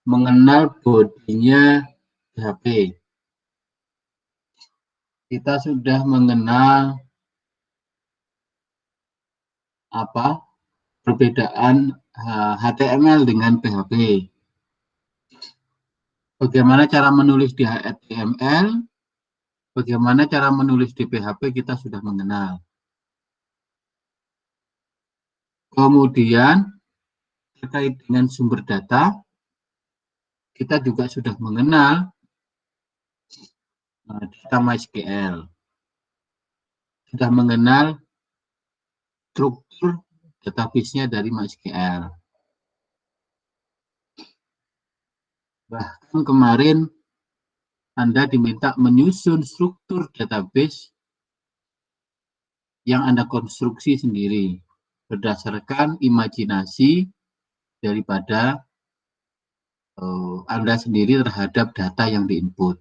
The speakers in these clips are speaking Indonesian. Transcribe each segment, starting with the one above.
mengenal bodinya PHP. Kita sudah mengenal perbedaan HTML dengan PHP. Bagaimana cara menulis di HTML, bagaimana cara menulis di PHP kita sudah mengenal. Kemudian terkait dengan sumber data, kita juga sudah mengenal data MySQL, sudah mengenal struktur database-nya dari MySQL. Bahkan kemarin Anda diminta menyusun struktur database yang Anda konstruksi sendiri berdasarkan imajinasi daripada Anda sendiri terhadap data yang diinput.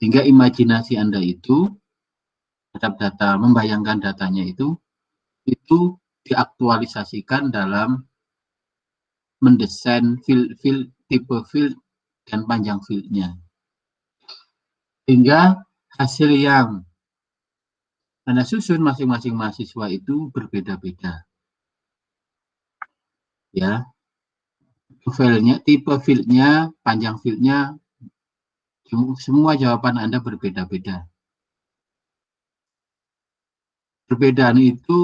Sehingga imajinasi Anda itu terhadap data, membayangkan datanya itu diaktualisasikan dalam mendesain field, tipe field, dan panjang fieldnya. Sehingga hasil yang Anda susun masing-masing mahasiswa itu berbeda-beda. Ya, tipe fieldnya, panjang fieldnya, semua jawaban Anda berbeda-beda. Perbedaan itu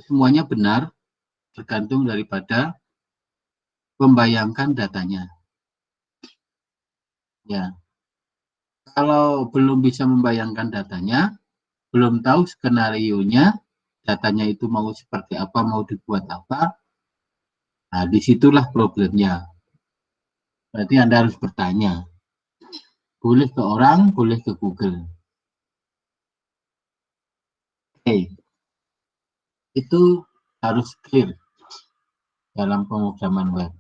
semuanya benar, tergantung daripada membayangkan datanya. Ya, kalau belum bisa membayangkan datanya, belum tahu skenario-nya, datanya itu mau seperti apa, mau dibuat apa, nah disitulah problemnya. Berarti Anda harus bertanya. Boleh ke orang, boleh ke Google. Oke. Itu harus clear dalam pemrograman web.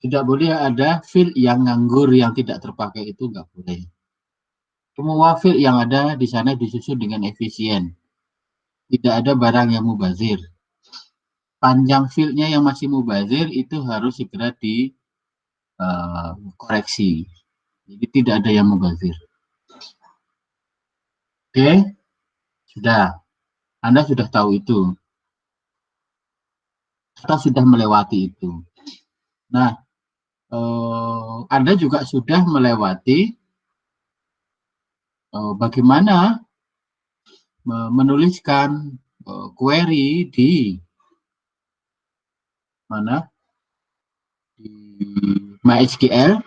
Tidak boleh ada field yang nganggur, yang tidak terpakai, itu nggak boleh. Semua field yang ada di sana disusun dengan efisien. Tidak ada barang yang mubazir. Panjang fieldnya yang masih mubazir itu harus segera dikoreksi. Jadi tidak ada yang mubazir. Oke, sudah. Anda sudah tahu itu. Kita sudah melewati itu. Nah, Anda juga sudah melewati bagaimana menuliskan query di mana? Di MySQL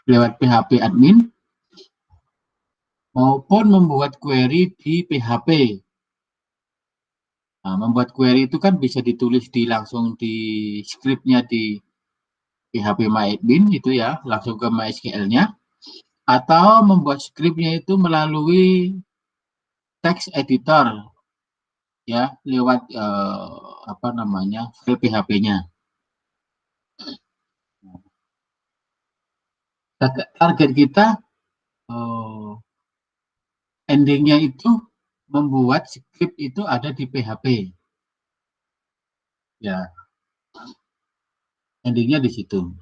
lewat PHP admin maupun membuat query di PHP. Nah, membuat query itu kan bisa ditulis langsung di scriptnya di PHP MyAdmin itu ya, langsung ke MySQL-nya, atau membuat scriptnya itu melalui text editor ya, lewat file PHP-nya. Target kita endingnya itu membuat script itu ada di PHP. Ya, endingnya di situ.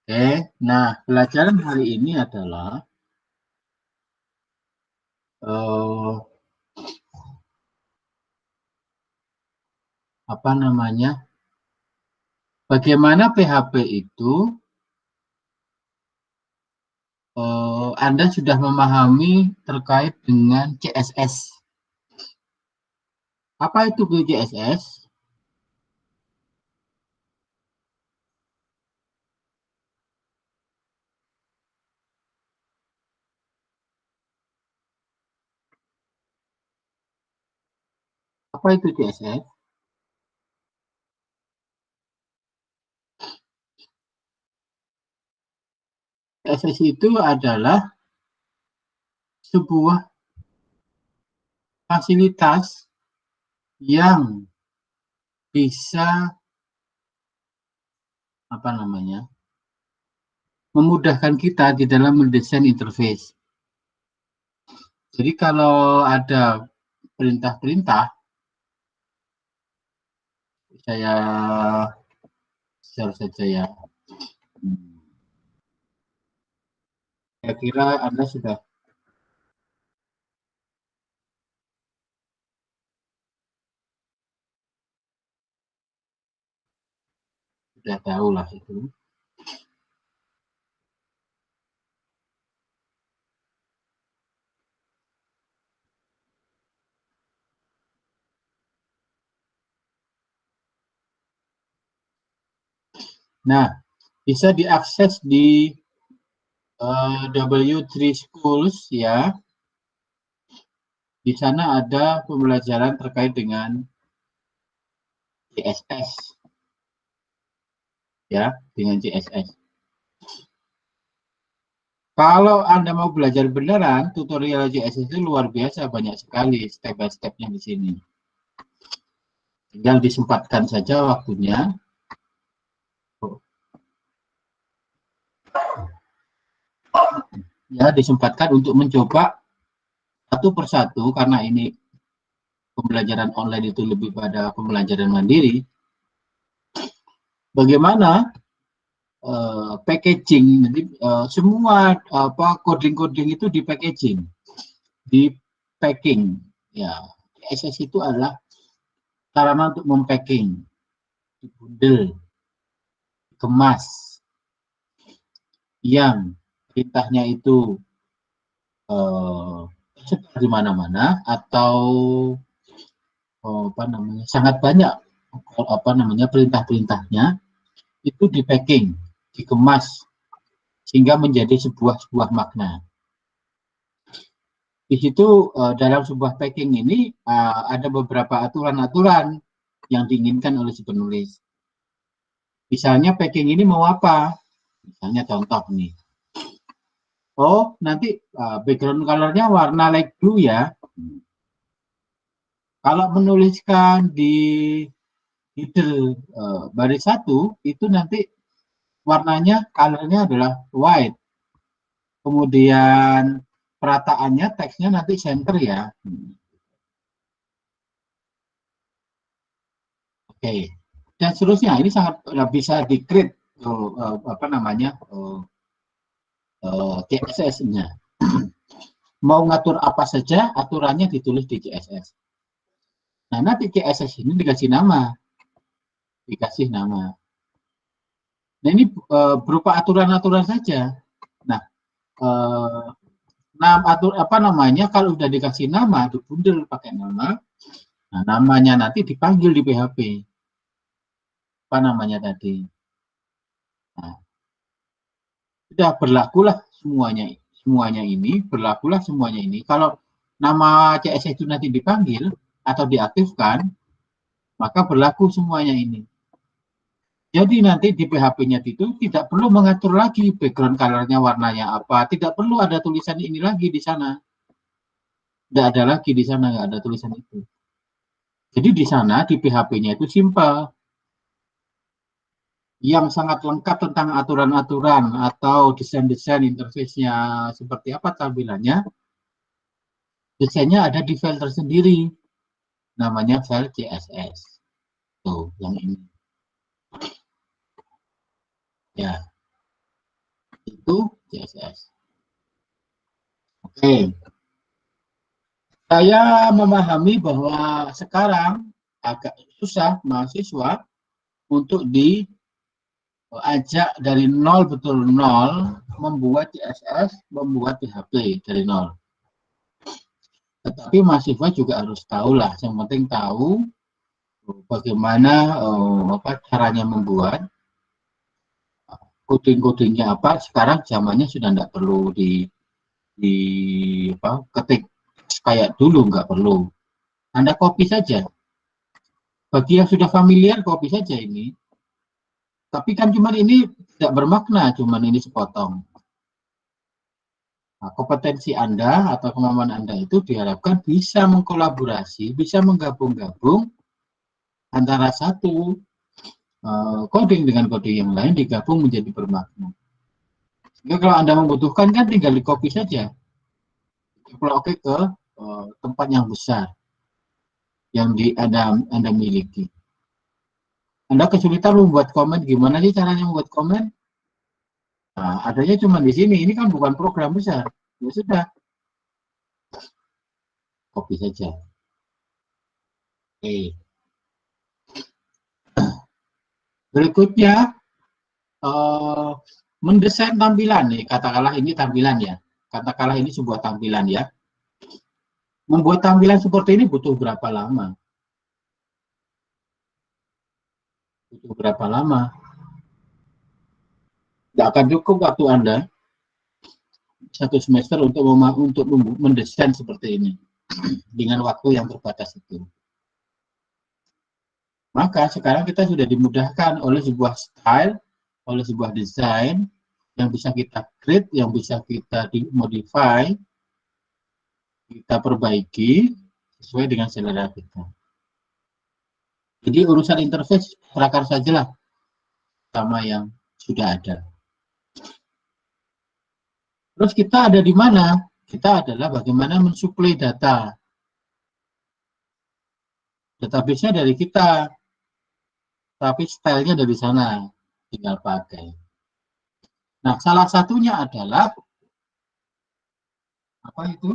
Oke, nah pelajaran hari ini adalah bagaimana PHP itu Anda sudah memahami terkait dengan CSS. Apa itu CSS? Apa itu CSS? CSS itu adalah sebuah fasilitas yang bisa memudahkan kita di dalam mendesain interface. Jadi kalau ada perintah-perintah Saya share saja ya. Saya kira Anda sudah tahu lah itu. Nah, bisa diakses di W3 Schools ya. Di sana ada pembelajaran terkait dengan CSS. Ya, dengan CSS. Kalau Anda mau belajar beneran, tutorial CSS itu luar biasa, banyak sekali step by step-nya di sini. Tinggal disempatkan saja waktunya. Ya, disempatkan untuk mencoba satu persatu, karena ini pembelajaran online itu lebih pada pembelajaran mandiri. Bagaimana packaging, jadi semua coding-coding itu di packaging, di packing. Ya, CSS itu adalah sarana untuk mempacking, dibundel, dikemas, yang perintahnya itu di mana-mana atau sangat banyak perintah-perintahnya itu di packing, dikemas sehingga menjadi sebuah makna. Di situ dalam sebuah packing ini ada beberapa aturan-aturan yang diinginkan oleh si penulis. Misalnya packing ini mau apa? Misalnya contoh nih. Oh, nanti background color-nya warna light blue ya. Kalau menuliskan di header baris 1 itu nanti warnanya, color-nya adalah white. Kemudian perataannya, teksnya nanti center ya. Oke. Dan seterusnya, ini sangat bisa di-create CSS-nya. Mau ngatur apa saja, aturannya ditulis di CSS. Nah, nanti CSS ini dikasih nama. Nah, ini berupa aturan-aturan saja. Nah, kalau udah dikasih nama, dibundel pakai nama, nah namanya nanti dipanggil di PHP. Apa namanya tadi? Nah, sudah berlakulah semuanya ini. Kalau nama CSS itu nanti dipanggil atau diaktifkan, maka berlaku semuanya ini. Jadi nanti di PHP-nya itu tidak perlu mengatur lagi background color-nya warnanya apa, tidak perlu ada tulisan ini lagi di sana. Tidak ada lagi di sana, nggak ada tulisan itu. Jadi di sana di PHP-nya itu simple. Yang sangat lengkap tentang aturan-aturan atau desain-desain interface-nya seperti apa tampilannya, desainnya ada di file tersendiri, namanya file CSS. Tuh, yang ini. Ya, itu CSS. Oke. Saya memahami bahwa sekarang agak susah mahasiswa untuk diajak dari nol, betul nol, membuat CSS, membuat PHP dari nol. Tetapi mahasiswa juga harus tahu lah, yang penting tahu bagaimana caranya membuat, coding-codingnya apa. Sekarang zamannya sudah tidak perlu ketik kayak dulu, nggak perlu. Anda copy saja. Bagi yang sudah familiar, copy saja ini. Tapi kan cuman ini tidak bermakna, cuman ini sepotong. Nah, kompetensi Anda atau kemampuan Anda itu diharapkan bisa mengkolaborasi, bisa menggabung-gabung antara satu coding dengan coding yang lain, digabung menjadi bermakna. Sehingga kalau Anda membutuhkan kan tinggal di copy saja, oke ke tempat yang besar yang Anda miliki. Anda kesulitan membuat komen, gimana sih caranya membuat komen? Nah, adanya cuma di sini. Ini kan bukan program besar. Ya sudah, copy saja. Oke. Berikutnya, mendesain tampilan nih. Katakanlah ini tampilan ya. Katakanlah ini sebuah tampilan ya. Membuat tampilan seperti ini butuh berapa lama? Butuh berapa lama? Tidak akan cukup waktu Anda satu semester untuk mendesain seperti ini dengan waktu yang terbatas itu. Maka sekarang kita sudah dimudahkan oleh sebuah style, oleh sebuah desain yang bisa kita create, yang bisa kita modify, kita perbaiki sesuai dengan selera kita. Jadi urusan interface serahkan sajalah sama yang sudah ada. Terus kita ada di mana? Kita adalah bagaimana mensuplai data. Database-nya dari kita, tapi stylenya dari sana, tinggal pakai. Nah, salah satunya adalah apa itu?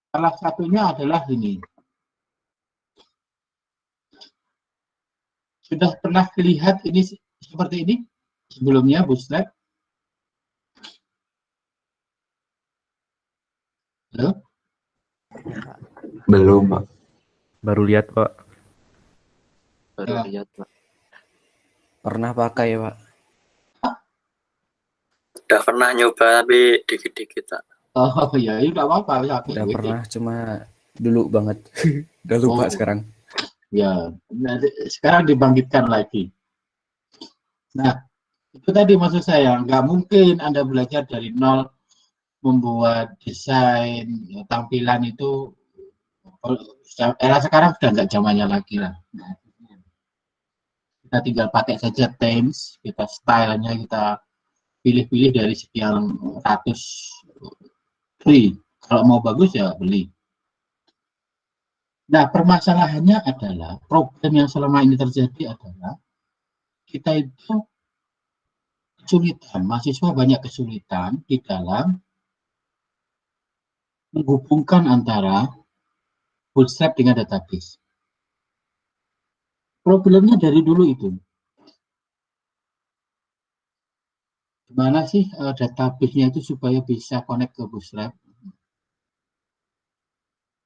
Salah satunya adalah ini. Sudah pernah lihat ini seperti ini sebelumnya, Bootstrap? Halo? Belum, Pak. Baru lihat, Pak. Baru lihat, Pak. Pernah pakai, Pak. Udah pernah nyoba tapi dikit-dikit, Pak. Oh ya, itu nggak apa-apa. Udah pernah, cuma dulu banget. Udah lupa sekarang. Ya, sekarang dibangkitkan lagi. Nah, itu tadi maksud saya, nggak mungkin Anda belajar dari nol membuat desain tampilan itu. Era sekarang sudah nggak zamannya lagi lah. Kita tinggal pakai saja themes, kita stylenya kita pilih-pilih dari sekian ratus free. Kalau mau bagus ya beli. Nah, permasalahannya adalah problem yang selama ini terjadi adalah kita itu kesulitan, mahasiswa banyak kesulitan di dalam menghubungkan antara Bootstrap dengan database. Problemnya dari dulu itu. Gimana sih database-nya itu supaya bisa connect ke Bootstrap?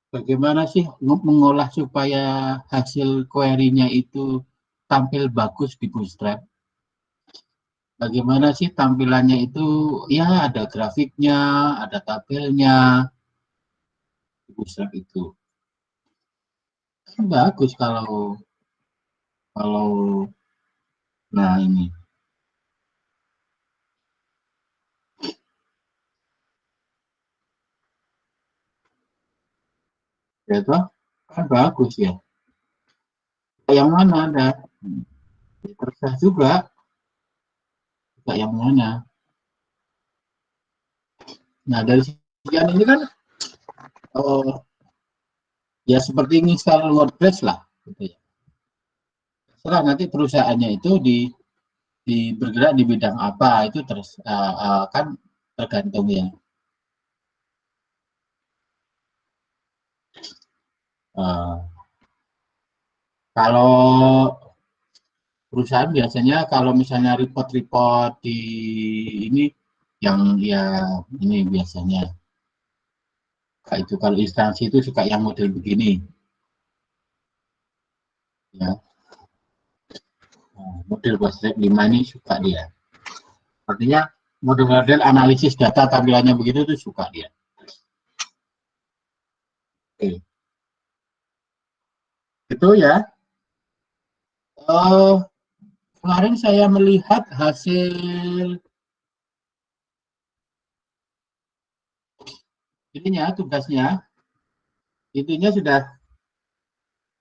Bagaimana sih mengolah supaya hasil query-nya itu tampil bagus di Bootstrap? Bagaimana sih tampilannya itu, ya ada grafiknya, ada tabelnya di Bootstrap itu. Kan bagus kalau nah ini. Ya toh, kan bagus ya. Yang mana ada? Terserah juga yang mana. Nah, dari sekian ini kan ya seperti install WordPress lah gitu ya. Setelah nanti perusahaannya itu bergerak di bidang apa itu terus kan tergantung ya. Kalau perusahaan biasanya kalau misalnya report-report di ini yang ya ini biasanya itu kalau instansi itu suka yang model begini ya. Model Bootstrap 5 ini suka dia. Artinya model-model analisis data tampilannya begitu itu suka dia. Oke. Itu ya. Kemarin saya melihat hasil ininya, tugasnya, intinya sudah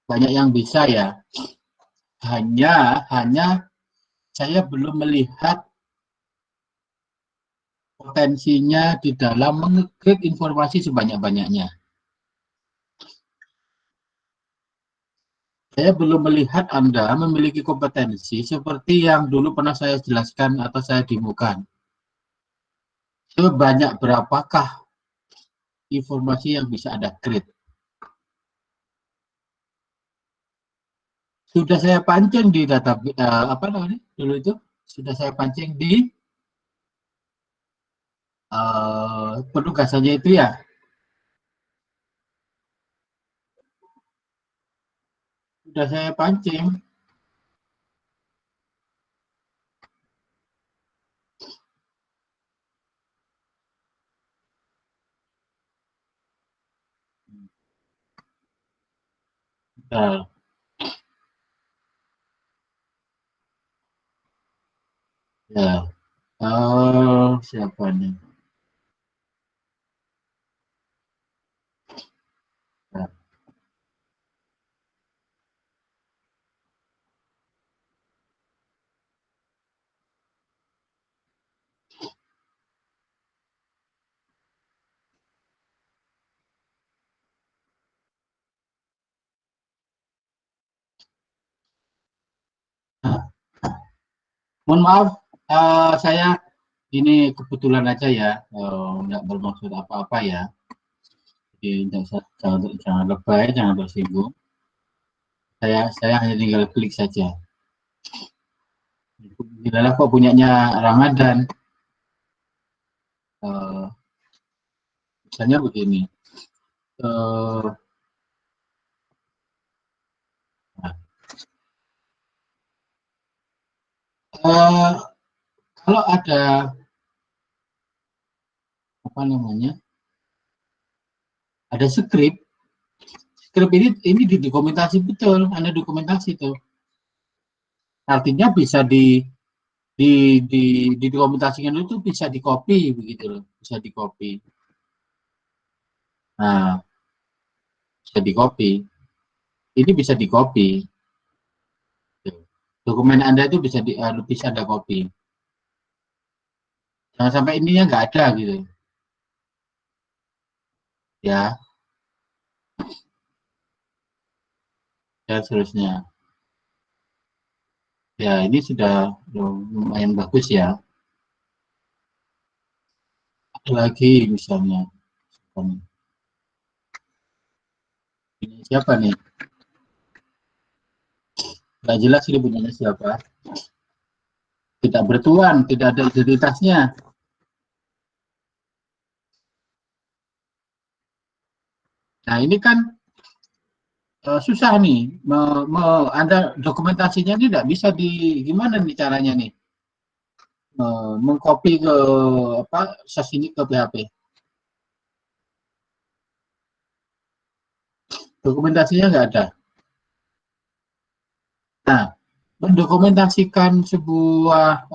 banyak yang bisa ya. Hanya saya belum melihat potensinya di dalam mengeklik informasi sebanyak-banyaknya. Saya belum melihat Anda memiliki kompetensi seperti yang dulu pernah saya jelaskan atau saya demokan. Sebanyak berapakah informasi yang bisa Anda create? Sudah saya pancing di data apa namanya dulu itu? Sudah saya pancing di penugasannya itu ya. Sudah saya pancing. Nah, ya. Siapa nih? Nah, mohon maaf, saya ini kebetulan aja ya, nggak bermaksud apa-apa ya. Jadi jangan lebay, jangan tersinggung. Saya hanya tinggal klik saja. Adalah kok punyanya Ramadan. Misalnya begini. Kalau ada apa namanya, ada skrip ini didokumentasi betul, ada dokumentasi tuh. Artinya bisa didokumentasikan itu bisa di copy begitu loh, bisa di copy. Nah, bisa di copy. Ini bisa di copy. Dokumen Anda itu bisa ada copy. Jangan sampai ininya nggak ada gitu. Ya, dan seterusnya. Ya, ini sudah lumayan bagus ya. Ada lagi misalnya. Ini siapa nih? Nggak jelas ini punyanya siapa. Tidak bertuan, tidak ada identitasnya. Nah, ini kan susah nih. Ada dokumentasinya ini tidak bisa gimana nih caranya nih? Mengcopy ke SAS ini ke PHP. Dokumentasinya nggak ada. Nah, mendokumentasikan sebuah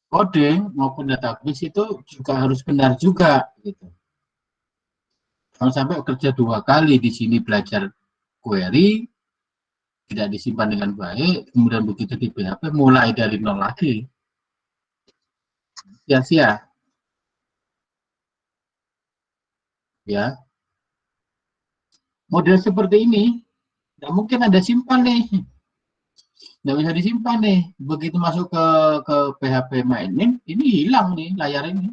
kode maupun database itu juga harus benar juga gitu. Jangan sampai kerja 2 kali di sini belajar query tidak disimpan dengan baik, kemudian begitu di PHP mulai dari nol lagi. Sia-sia. Ya. Model seperti ini nggak mungkin ada simpan nih. Nggak bisa disimpan nih. Begitu masuk ke PHP mainin, ini hilang nih layar ini.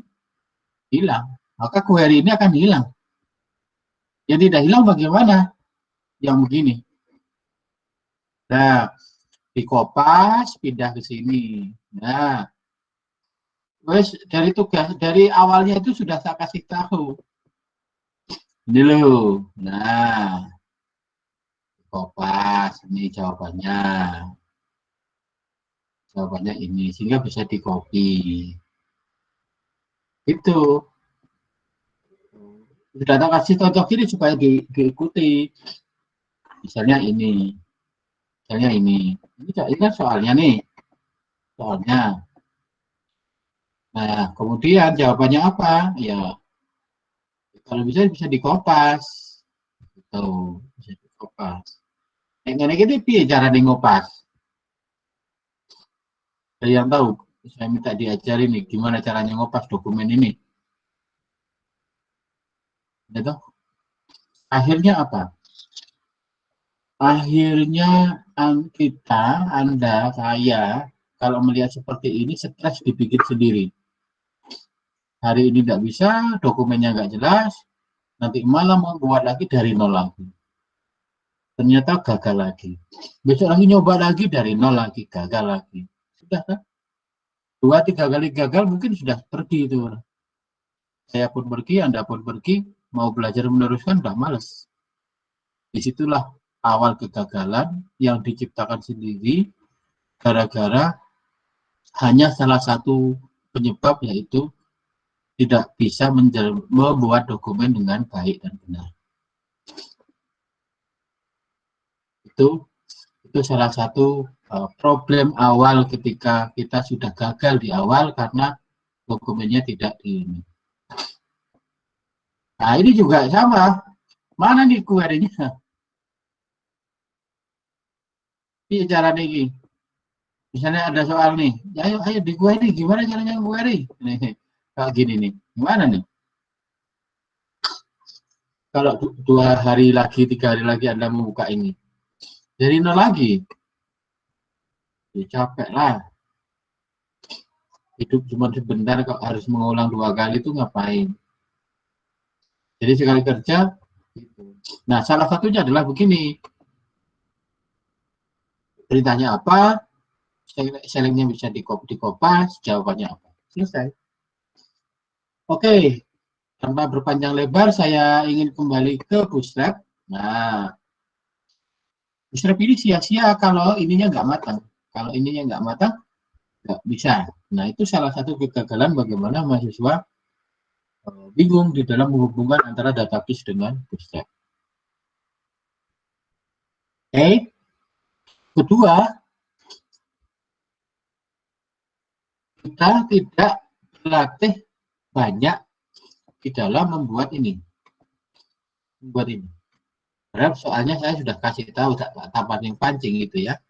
Hilang. Maka query ini akan hilang. Yang tidak hilang bagaimana? Yang begini. Nah, dikopas, pindah ke sini. Nah, wes dari awalnya itu sudah saya kasih tahu. Ini loh. Nah, kopas, ini jawabannya. Jawabannya ini, sehingga bisa di copy. Itu. Sudah tak kasih contoh kiri supaya diikuti. Misalnya ini. Misalnya ini. Ini kan soalnya nih. Soalnya. Nah, kemudian jawabannya apa? Ya, kalau bisa dikopas. Gitu. Bisa dikopas. Yang ini piye cara ngopas? Ada yang tahu saya minta diajarin nih gimana caranya ngopas dokumen ini. Gitu. Akhirnya apa? Akhirnya Anda, saya, kalau melihat seperti ini, stres dibikin sendiri. Hari ini tidak bisa, dokumennya nggak jelas, nanti malam mau buat lagi dari nol lagi. Ternyata gagal lagi. Besok lagi nyoba lagi dari nol lagi, gagal lagi. Sudah kan? 2-3 kali gagal mungkin sudah pergi itu. Saya pun pergi, Anda pun pergi, mau belajar meneruskan udah males. Disitulah awal kegagalan yang diciptakan sendiri gara-gara hanya salah satu penyebab, yaitu tidak bisa membuat dokumen dengan baik dan benar. Itu salah satu problem awal ketika kita sudah gagal di awal karena dokumennya tidak di ini. Nah, ini juga sama. Mana nih query-nya? Ini cara nih. Misalnya ada soal nih, ayo di query, gimana caranya query? Nih, kayak gini nih, gimana nih? Kalau 2 hari lagi, 3 hari lagi Anda membuka ini, dari nol lagi, ya capek lah. Hidup cuma sebentar, kok harus mengulang 2 kali itu ngapain? Jadi sekali kerja, gitu. Nah salah satunya adalah begini, perintahnya apa, selingnya bisa dikopas, jawabannya apa, selesai. Oke, tanpa berpanjang lebar, saya ingin kembali ke Bootstrap. Nah, Bootstrap ini sia-sia kalau ininya nggak matang. Kalau ininya nggak matang, nggak bisa. Nah, itu salah satu kegagalan bagaimana mahasiswa bingung di dalam menghubungkan antara database dengan Bootstrap. Oke. Kedua, kita tidak berlatih banyak di dalam membuat ini. Karena soalnya saya sudah kasih tahu tak pancing gitu ya.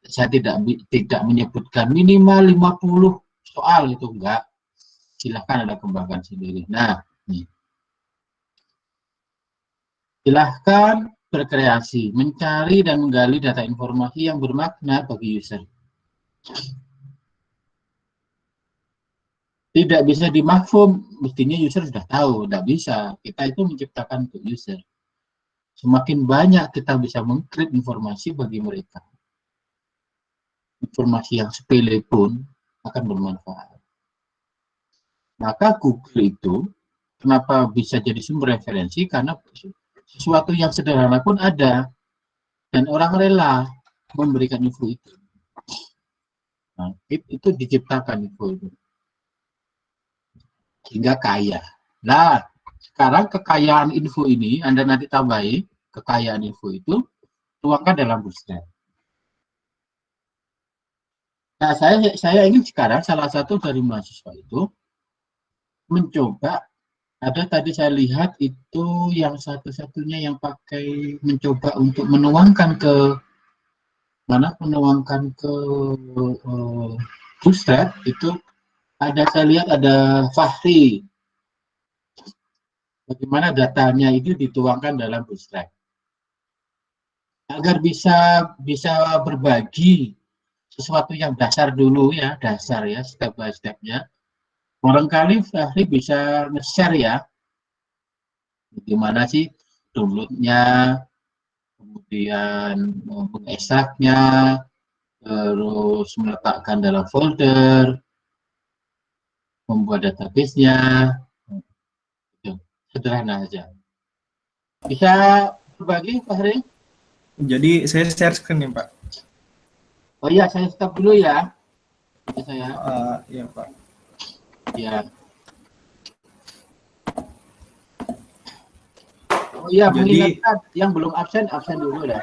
Saya tidak menyebutkan minimal 50 soal, itu enggak. Silahkan Anda kembangkan sendiri. Nah, nih. Silahkan berkreasi, mencari dan menggali data informasi yang bermakna bagi user. Tidak bisa dimafhum, mestinya user sudah tahu, tidak bisa. Kita itu menciptakan untuk user. Semakin banyak kita bisa mengkreat informasi bagi mereka, informasi yang sepele pun akan bermanfaat. Maka Google itu kenapa bisa jadi sumber referensi, karena sesuatu yang sederhana pun ada dan orang rela memberikan info itu. Nah, itu diciptakan info itu sehingga kaya. Nah, sekarang kekayaan info ini Anda nanti tambahi, kekayaan info itu tuangkan dalam Bootstrap. Nah, saya ingin sekarang salah satu dari mahasiswa itu mencoba, ada tadi saya lihat itu yang satu-satunya yang pakai mencoba untuk menuangkan ke mana, menuangkan ke Bootstrap itu ada, saya lihat ada Fahri. Bagaimana datanya itu dituangkan dalam Bootstrap agar bisa berbagi sesuatu yang dasar dulu ya, dasar ya, step by stepnya. Barangkali Fahri bisa nge-share ya, bagaimana sih downloadnya, kemudian mengekstraknya, terus meletakkan dalam folder, membuat database-nya. Sederhana saja. Bisa berbagi, Pak Heri? Jadi saya share screen nih, Pak. Oh iya, saya stop dulu ya. Iya, Pak. Ya. Oh iya, mengingatkan yang belum absen dulu ya.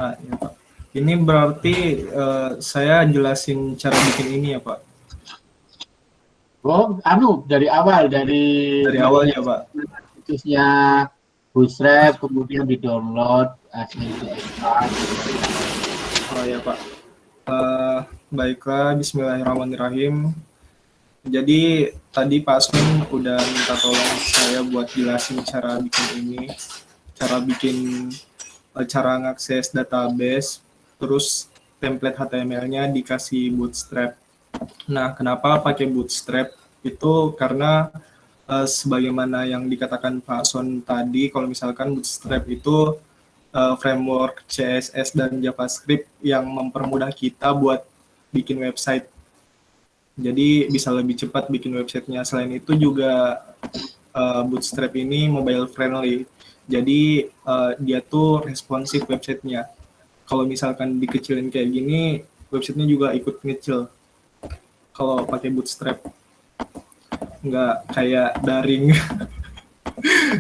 Iya, Pak. Ini berarti saya jelasin cara bikin ini ya, Pak. Oh, dari awal, dari awal ya, Pak. Situsnya Bootstrap, kemudian di-download, hasil. Oh ya, Pak. Baiklah, bismillahirrahmanirrahim. Jadi tadi Pak Asmin udah minta tolong saya buat jelasin cara bikin ini, cara ngakses database, terus template HTML-nya dikasih Bootstrap. Nah, kenapa pakai Bootstrap? Itu karena sebagaimana yang dikatakan Pak Son tadi, kalau misalkan Bootstrap itu framework CSS dan JavaScript yang mempermudah kita buat bikin website. Jadi bisa lebih cepat bikin websitenya. Selain itu juga Bootstrap ini mobile friendly. Jadi dia tuh responsif websitenya. Kalau misalkan dikecilin kayak gini, websitenya juga ikut ngecil. Kalau pakai Bootstrap, nggak kayak daring.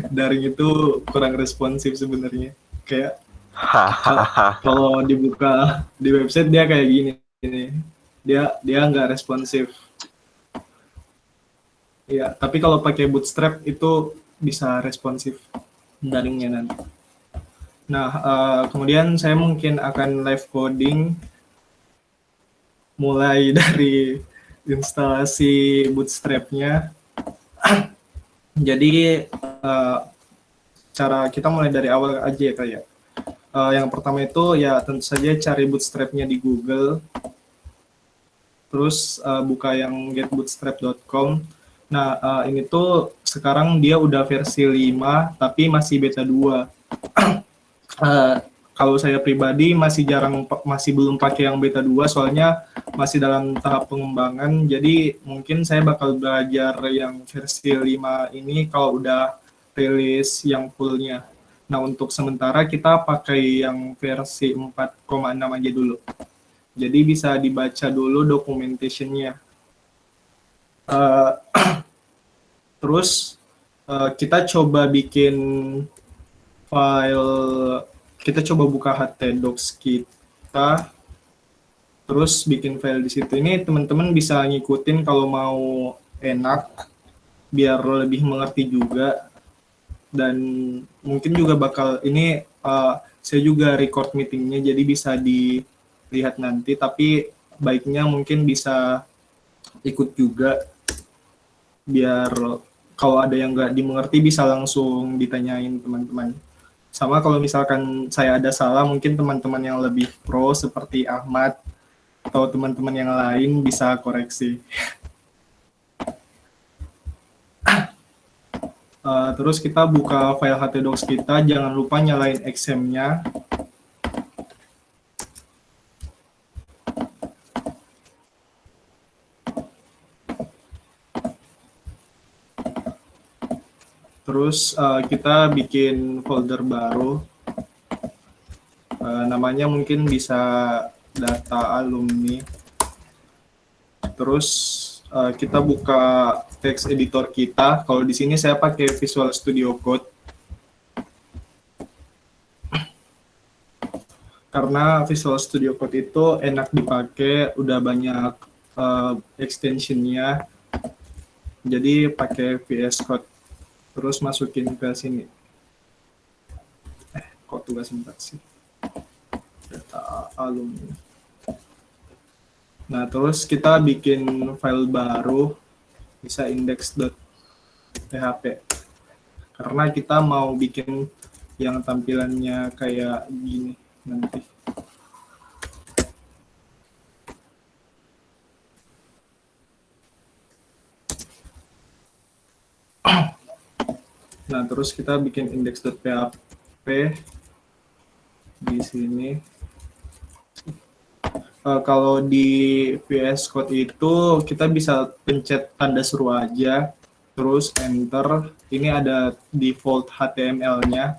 Daring itu kurang responsif sebenarnya. Kayak kalau dibuka di website dia kayak gini. Dia nggak responsif. Ya, tapi kalau pakai Bootstrap itu bisa responsif daringnya nanti. Nah, kemudian saya mungkin akan live coding mulai dari instalasi Bootstrap-nya. Jadi cara kita mulai dari awal aja ya kayak. Yang pertama itu ya tentu saja cari Bootstrap-nya di Google. Terus buka yang getbootstrap.com. Nah, ini tuh sekarang dia udah versi 5 tapi masih beta 2. Kalau saya pribadi masih belum pakai yang beta 2 soalnya masih dalam tahap pengembangan. Jadi mungkin saya bakal belajar yang versi 5 ini kalau udah rilis yang fullnya. Nah, untuk sementara kita pakai yang versi 4,6 aja dulu. Jadi bisa dibaca dulu documentation-nya. Terus kita coba bikin file, kita coba buka htdocs kita, terus bikin file di situ. Ini teman-teman bisa ngikutin kalau mau enak, biar lebih mengerti juga. Dan mungkin juga bakal, ini saya juga record meetingnya, jadi bisa dilihat nanti, tapi baiknya mungkin bisa ikut juga, biar kalau ada yang nggak dimengerti bisa langsung ditanyain teman-teman. Sama kalau misalkan saya ada salah, mungkin teman-teman yang lebih pro seperti Ahmad atau teman-teman yang lain bisa koreksi. Terus kita buka file htdocs kita, jangan lupa nyalain XAMPP-nya. Terus kita bikin folder baru, namanya mungkin bisa data alumni. Terus kita buka text editor kita. Kalau di sini saya pakai Visual Studio Code karena Visual Studio Code itu enak dipakai, udah banyak extension-nya. Jadi pakai VS Code. Terus masukin ke sini. Kok tugas 4 sih? Data alumni. Nah, terus kita bikin file baru, bisa index.php. Karena kita mau bikin yang tampilannya kayak gini nanti. Nah, terus kita bikin index.php di sini. Kalau di VS Code itu kita bisa pencet tanda seru aja, terus enter. Ini ada default HTML-nya.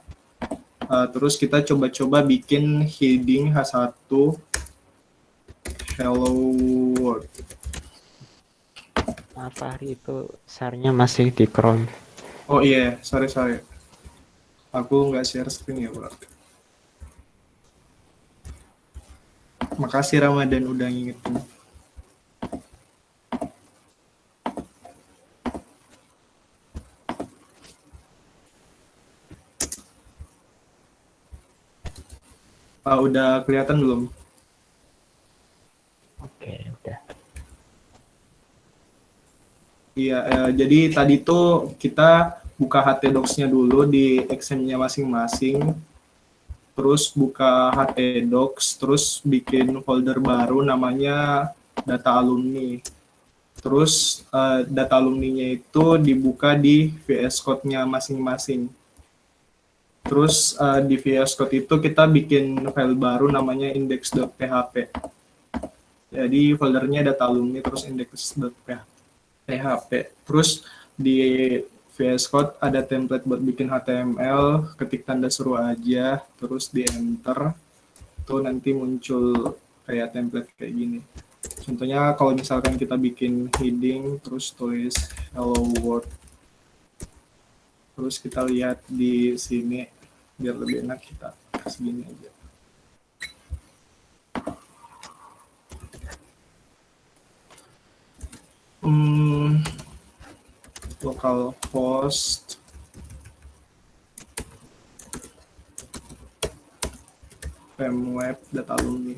Terus kita coba-coba bikin heading H1 Hello World. Apa hari itu share-nya masih di Chrome? Oh iya, sorry. Aku nggak share screen ya, Bro. Makasih Ramadan udah ngingetin. Udah kelihatan belum? Oke. Iya, jadi tadi tuh kita buka htdocs-nya dulu di XM-nya masing-masing, terus buka htdocs, terus bikin folder baru namanya data alumni. Terus data alumni-nya itu dibuka di VS Code-nya masing-masing. Terus di VS Code itu kita bikin file baru namanya index.php. Jadi foldernya data alumni terus index.php. Terus di VS Code ada template buat bikin HTML, ketik tanda seru aja, terus di enter, tuh nanti muncul kayak template kayak gini. Contohnya kalau misalkan kita bikin heading, terus tulis hello world. Terus kita lihat di sini, biar lebih enak kita segini aja. Localhost pemweb data alumni.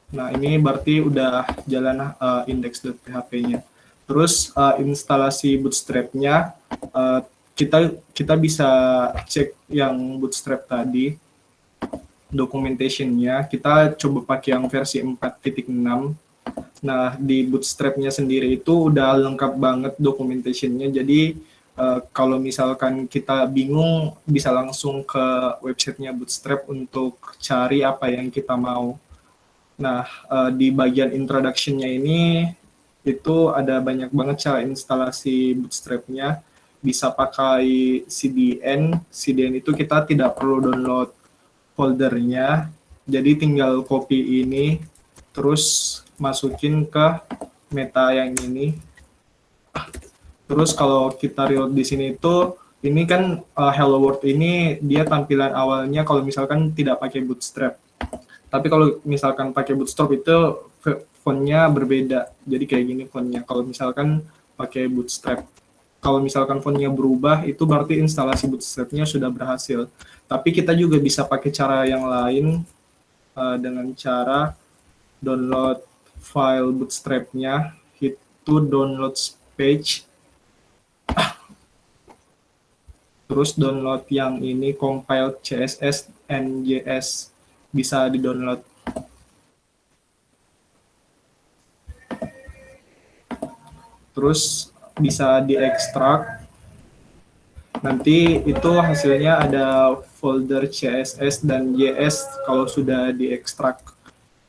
Nah, ini berarti udah jalan index.php-nya. Terus instalasi Bootstrap-nya kita bisa cek yang Bootstrap tadi, documentation-nya. Kita coba pakai yang versi 4.6. Nah, di Bootstrap-nya sendiri itu udah lengkap banget documentation-nya. Jadi kalau misalkan kita bingung, bisa langsung ke website-nya Bootstrap untuk cari apa yang kita mau. Nah, di bagian introduction-nya ini itu ada banyak banget cara instalasi Bootstrap-nya. Bisa pakai CDN. CDN itu kita tidak perlu download foldernya. Jadi tinggal copy ini, terus masukin ke meta yang ini. Terus kalau kita reload di sini itu, ini kan Hello World ini dia tampilan awalnya kalau misalkan tidak pakai Bootstrap. Tapi kalau misalkan pakai Bootstrap itu fontnya berbeda. Jadi kayak gini fontnya kalau misalkan pakai Bootstrap. Kalau misalkan fontnya berubah, itu berarti instalasi Bootstrap-nya sudah berhasil. Tapi kita juga bisa pakai cara yang lain dengan cara download file Bootstrap-nya, itu download page, terus download yang ini compile CSS and JS, bisa di-download. Terus bisa diekstrak. Nanti itu hasilnya ada folder CSS dan JS kalau sudah diekstrak.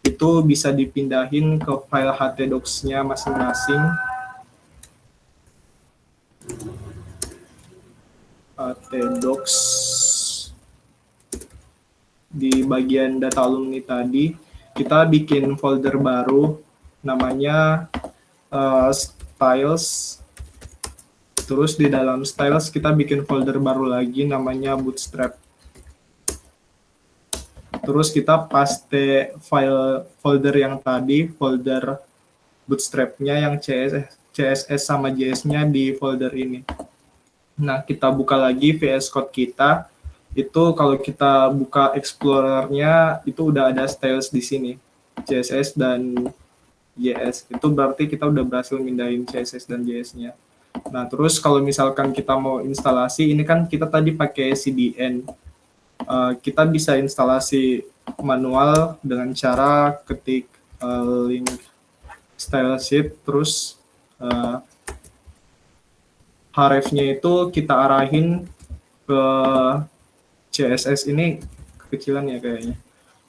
Itu bisa dipindahin ke file htdocs-nya masing-masing. Htdocs di bagian data alumni tadi, kita bikin folder baru namanya styles. Terus di dalam styles kita bikin folder baru lagi namanya Bootstrap. Terus kita paste file folder yang tadi, folder Bootstrap-nya yang CSS sama JS-nya di folder ini. Nah, kita buka lagi VS Code kita. Itu kalau kita buka Explorer-nya, itu udah ada styles di sini, CSS dan JS. Itu berarti kita udah berhasil mindahin CSS dan JS-nya. Nah, terus kalau misalkan kita mau instalasi, ini kan kita tadi pakai CDN. Kita bisa instalasi manual dengan cara ketik link style sheet, terus href-nya itu kita arahin ke CSS ini, kekecilan ya kayaknya.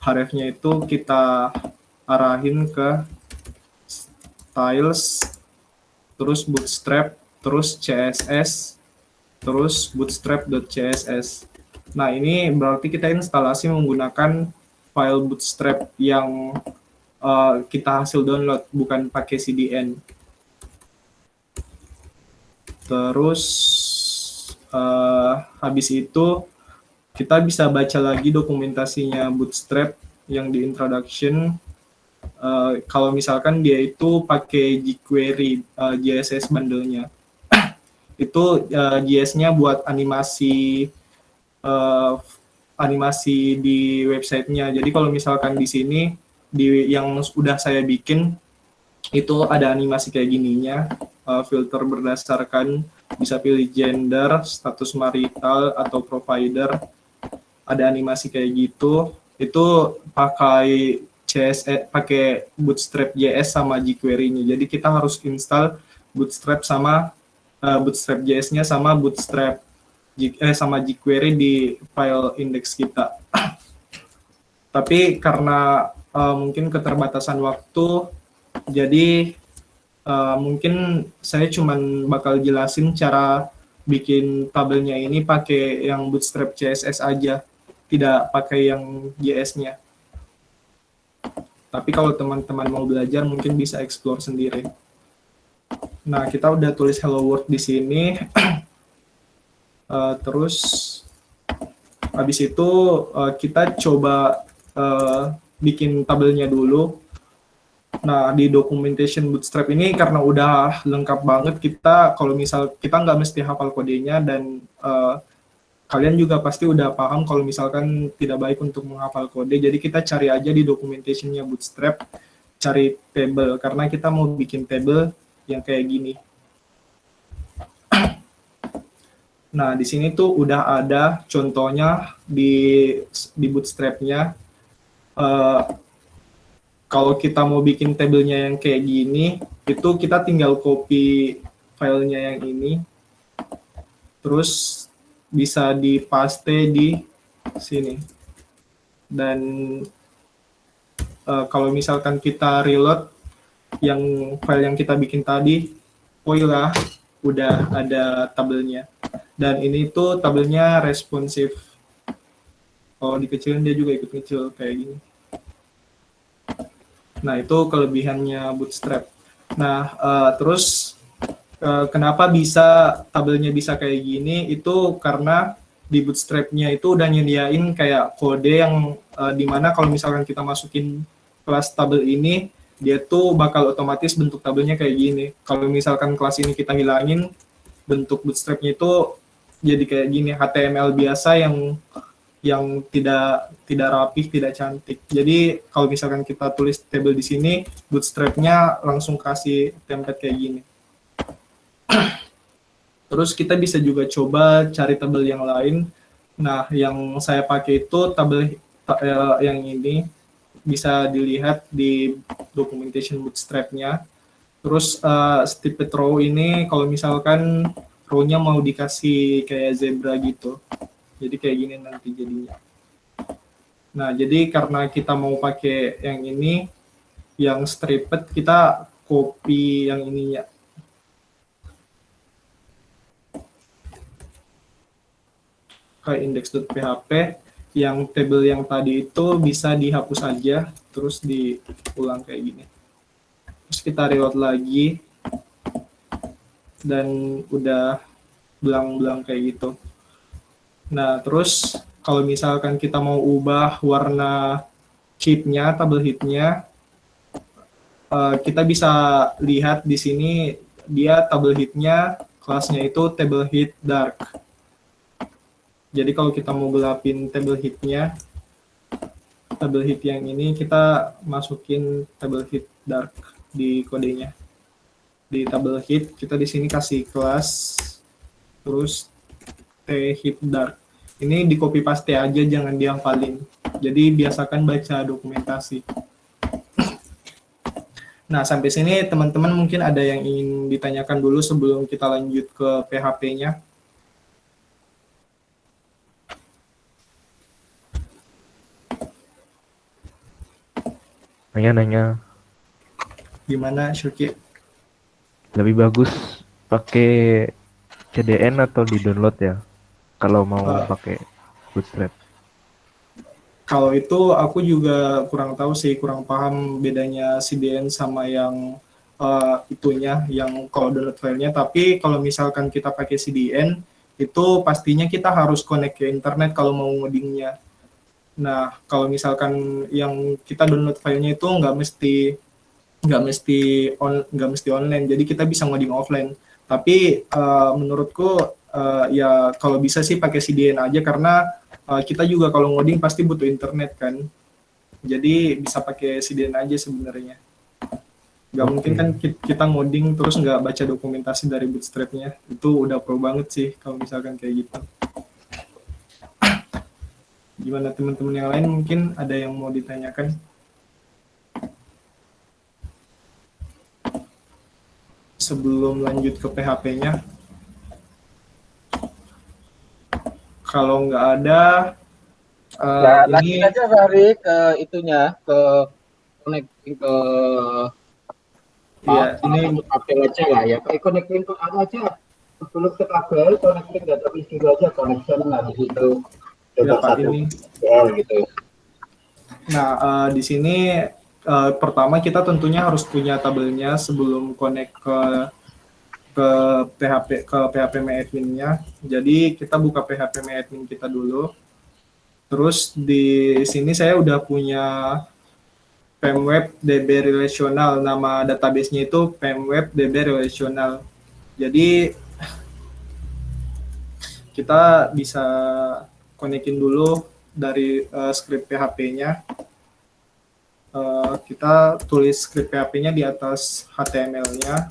Href-nya itu kita arahin ke styles, terus bootstrap, terus CSS, terus bootstrap.css. Nah, ini berarti kita instalasi menggunakan file Bootstrap yang kita hasil download, bukan pakai CDN. Terus habis itu kita bisa baca lagi dokumentasinya Bootstrap yang di introduction. Kalau misalkan dia itu pakai jQuery JSS bundle-nya. Itu JS-nya buat animasi di websitenya. Jadi kalau misalkan di sini yang sudah saya bikin itu ada animasi kayak gininya, filter berdasarkan bisa pilih gender, status marital atau provider. Ada animasi kayak gitu. Itu pakai CSS, pakai Bootstrap JS sama jQuery-nya. Jadi kita harus install Bootstrap sama Bootstrap JS-nya sama Bootstrap sama jQuery di file index kita. Tapi karena mungkin keterbatasan waktu, jadi mungkin saya cuman bakal jelasin cara bikin tabelnya ini pakai yang Bootstrap CSS aja, tidak pakai yang JS-nya. Tapi kalau teman-teman mau belajar mungkin bisa explore sendiri. Nah, kita udah tulis hello world di sini. Terus habis itu kita coba bikin tabelnya dulu. Nah, di documentation Bootstrap ini karena udah lengkap banget, kita kalau misal kita nggak mesti hafal kodenya, dan kalian juga pasti udah paham kalau misalkan tidak baik untuk menghafal kode. Jadi kita cari aja di documentationnya Bootstrap, cari table, karena kita mau bikin table yang kayak gini. Nah, di sini tuh udah ada contohnya di Bootstrap-nya. Kalau kita mau bikin tabelnya yang kayak gini, itu kita tinggal copy filenya yang ini, terus bisa dipaste di sini. Dan kalau misalkan kita reload yang file yang kita bikin tadi, voila, udah ada tabelnya. Dan ini tuh tabelnya responsif. Kalau dikecilin dia juga ikut kecil kayak gini. Nah, itu kelebihannya Bootstrap. Nah, terus kenapa bisa tabelnya bisa kayak gini, itu karena di Bootstrap-nya itu udah nyediain kayak kode yang dimana kalau misalkan kita masukin kelas tabel ini, dia tuh bakal otomatis bentuk tabelnya kayak gini. Kalau misalkan kelas ini kita hilangin, bentuk Bootstrap-nya itu jadi kayak gini, HTML biasa yang tidak rapih, tidak cantik. Jadi kalau misalkan kita tulis tabel di sini, Bootstrap-nya langsung kasih template kayak gini. Terus kita bisa juga coba cari tabel yang lain. Nah, yang saya pakai itu tabel yang ini, bisa dilihat di documentation Bootstrap-nya. Terus snippet row ini kalau misalkan row-nya mau dikasih kayak zebra gitu. Jadi kayak gini nanti jadinya. Nah, jadi karena kita mau pakai yang ini, yang stripped, kita copy yang ininya. Ke index.php, yang table yang tadi itu bisa dihapus aja, terus diulang kayak gini. Terus kita reload lagi, dan udah belang-belang kayak gitu. Nah, terus kalau misalkan kita mau ubah warna chipnya, tabel head-nya, kita bisa lihat di sini dia tabel head-nya kelasnya itu table head dark. Jadi kalau kita mau gelapin table head-nya, table head yang ini kita masukin table head dark di kodenya. Di table head kita di sini kasih kelas, terus head dark. Ini di copy paste aja, jangan dihafalin. Jadi biasakan baca dokumentasi. Nah, sampai sini teman-teman mungkin ada yang ingin ditanyakan dulu sebelum kita lanjut ke PHP-nya. Nanya-nanya, Gimana, Syuki? lebih bagus pakai CDN atau di download ya? Kalau mau pakai Bootstrap. Kalau itu aku juga kurang tahu sih, kurang paham bedanya CDN sama yang itunya, yang kalau download filenya. Tapi kalau misalkan kita pakai CDN, itu pastinya kita harus connect ke internet kalau mau ngodingnya. Nah, kalau misalkan yang kita download filenya itu nggak mesti online, jadi kita bisa ngoding offline. Tapi menurutku ya kalau bisa sih pakai CDN aja, karena kita juga kalau ngoding pasti butuh internet kan. Jadi bisa pakai CDN aja sebenarnya. Nggak mungkin Oke. kan kita ngoding terus nggak baca dokumentasi dari Bootstrap-nya. Itu udah pro banget sih kalau misalkan kayak gitu. Gimana teman-teman yang lain, mungkin ada yang mau ditanyakan? Sebelum lanjut ke PHP-nya. Kalau nggak ada, Ya, ini lanjut aja Fahri ke itunya, ke connecting ke ya ini kabel aja lah ya. Kayak connecting ke apa aja. Sebelum ke kabel, connecting database dulu aja, connection habis itu ya coba Pak satu ini. gitu. Nah, di sini pertama kita tentunya harus punya tabelnya sebelum connect ke PHP admin-nya. Jadi kita buka PHP admin kita dulu. Terus di sini saya udah punya PMWeb DB relational, nama database-nya itu PMWeb DB relational. Jadi kita bisa konekin dulu dari script PHP-nya. Kita tulis script PHP-nya di atas HTML-nya.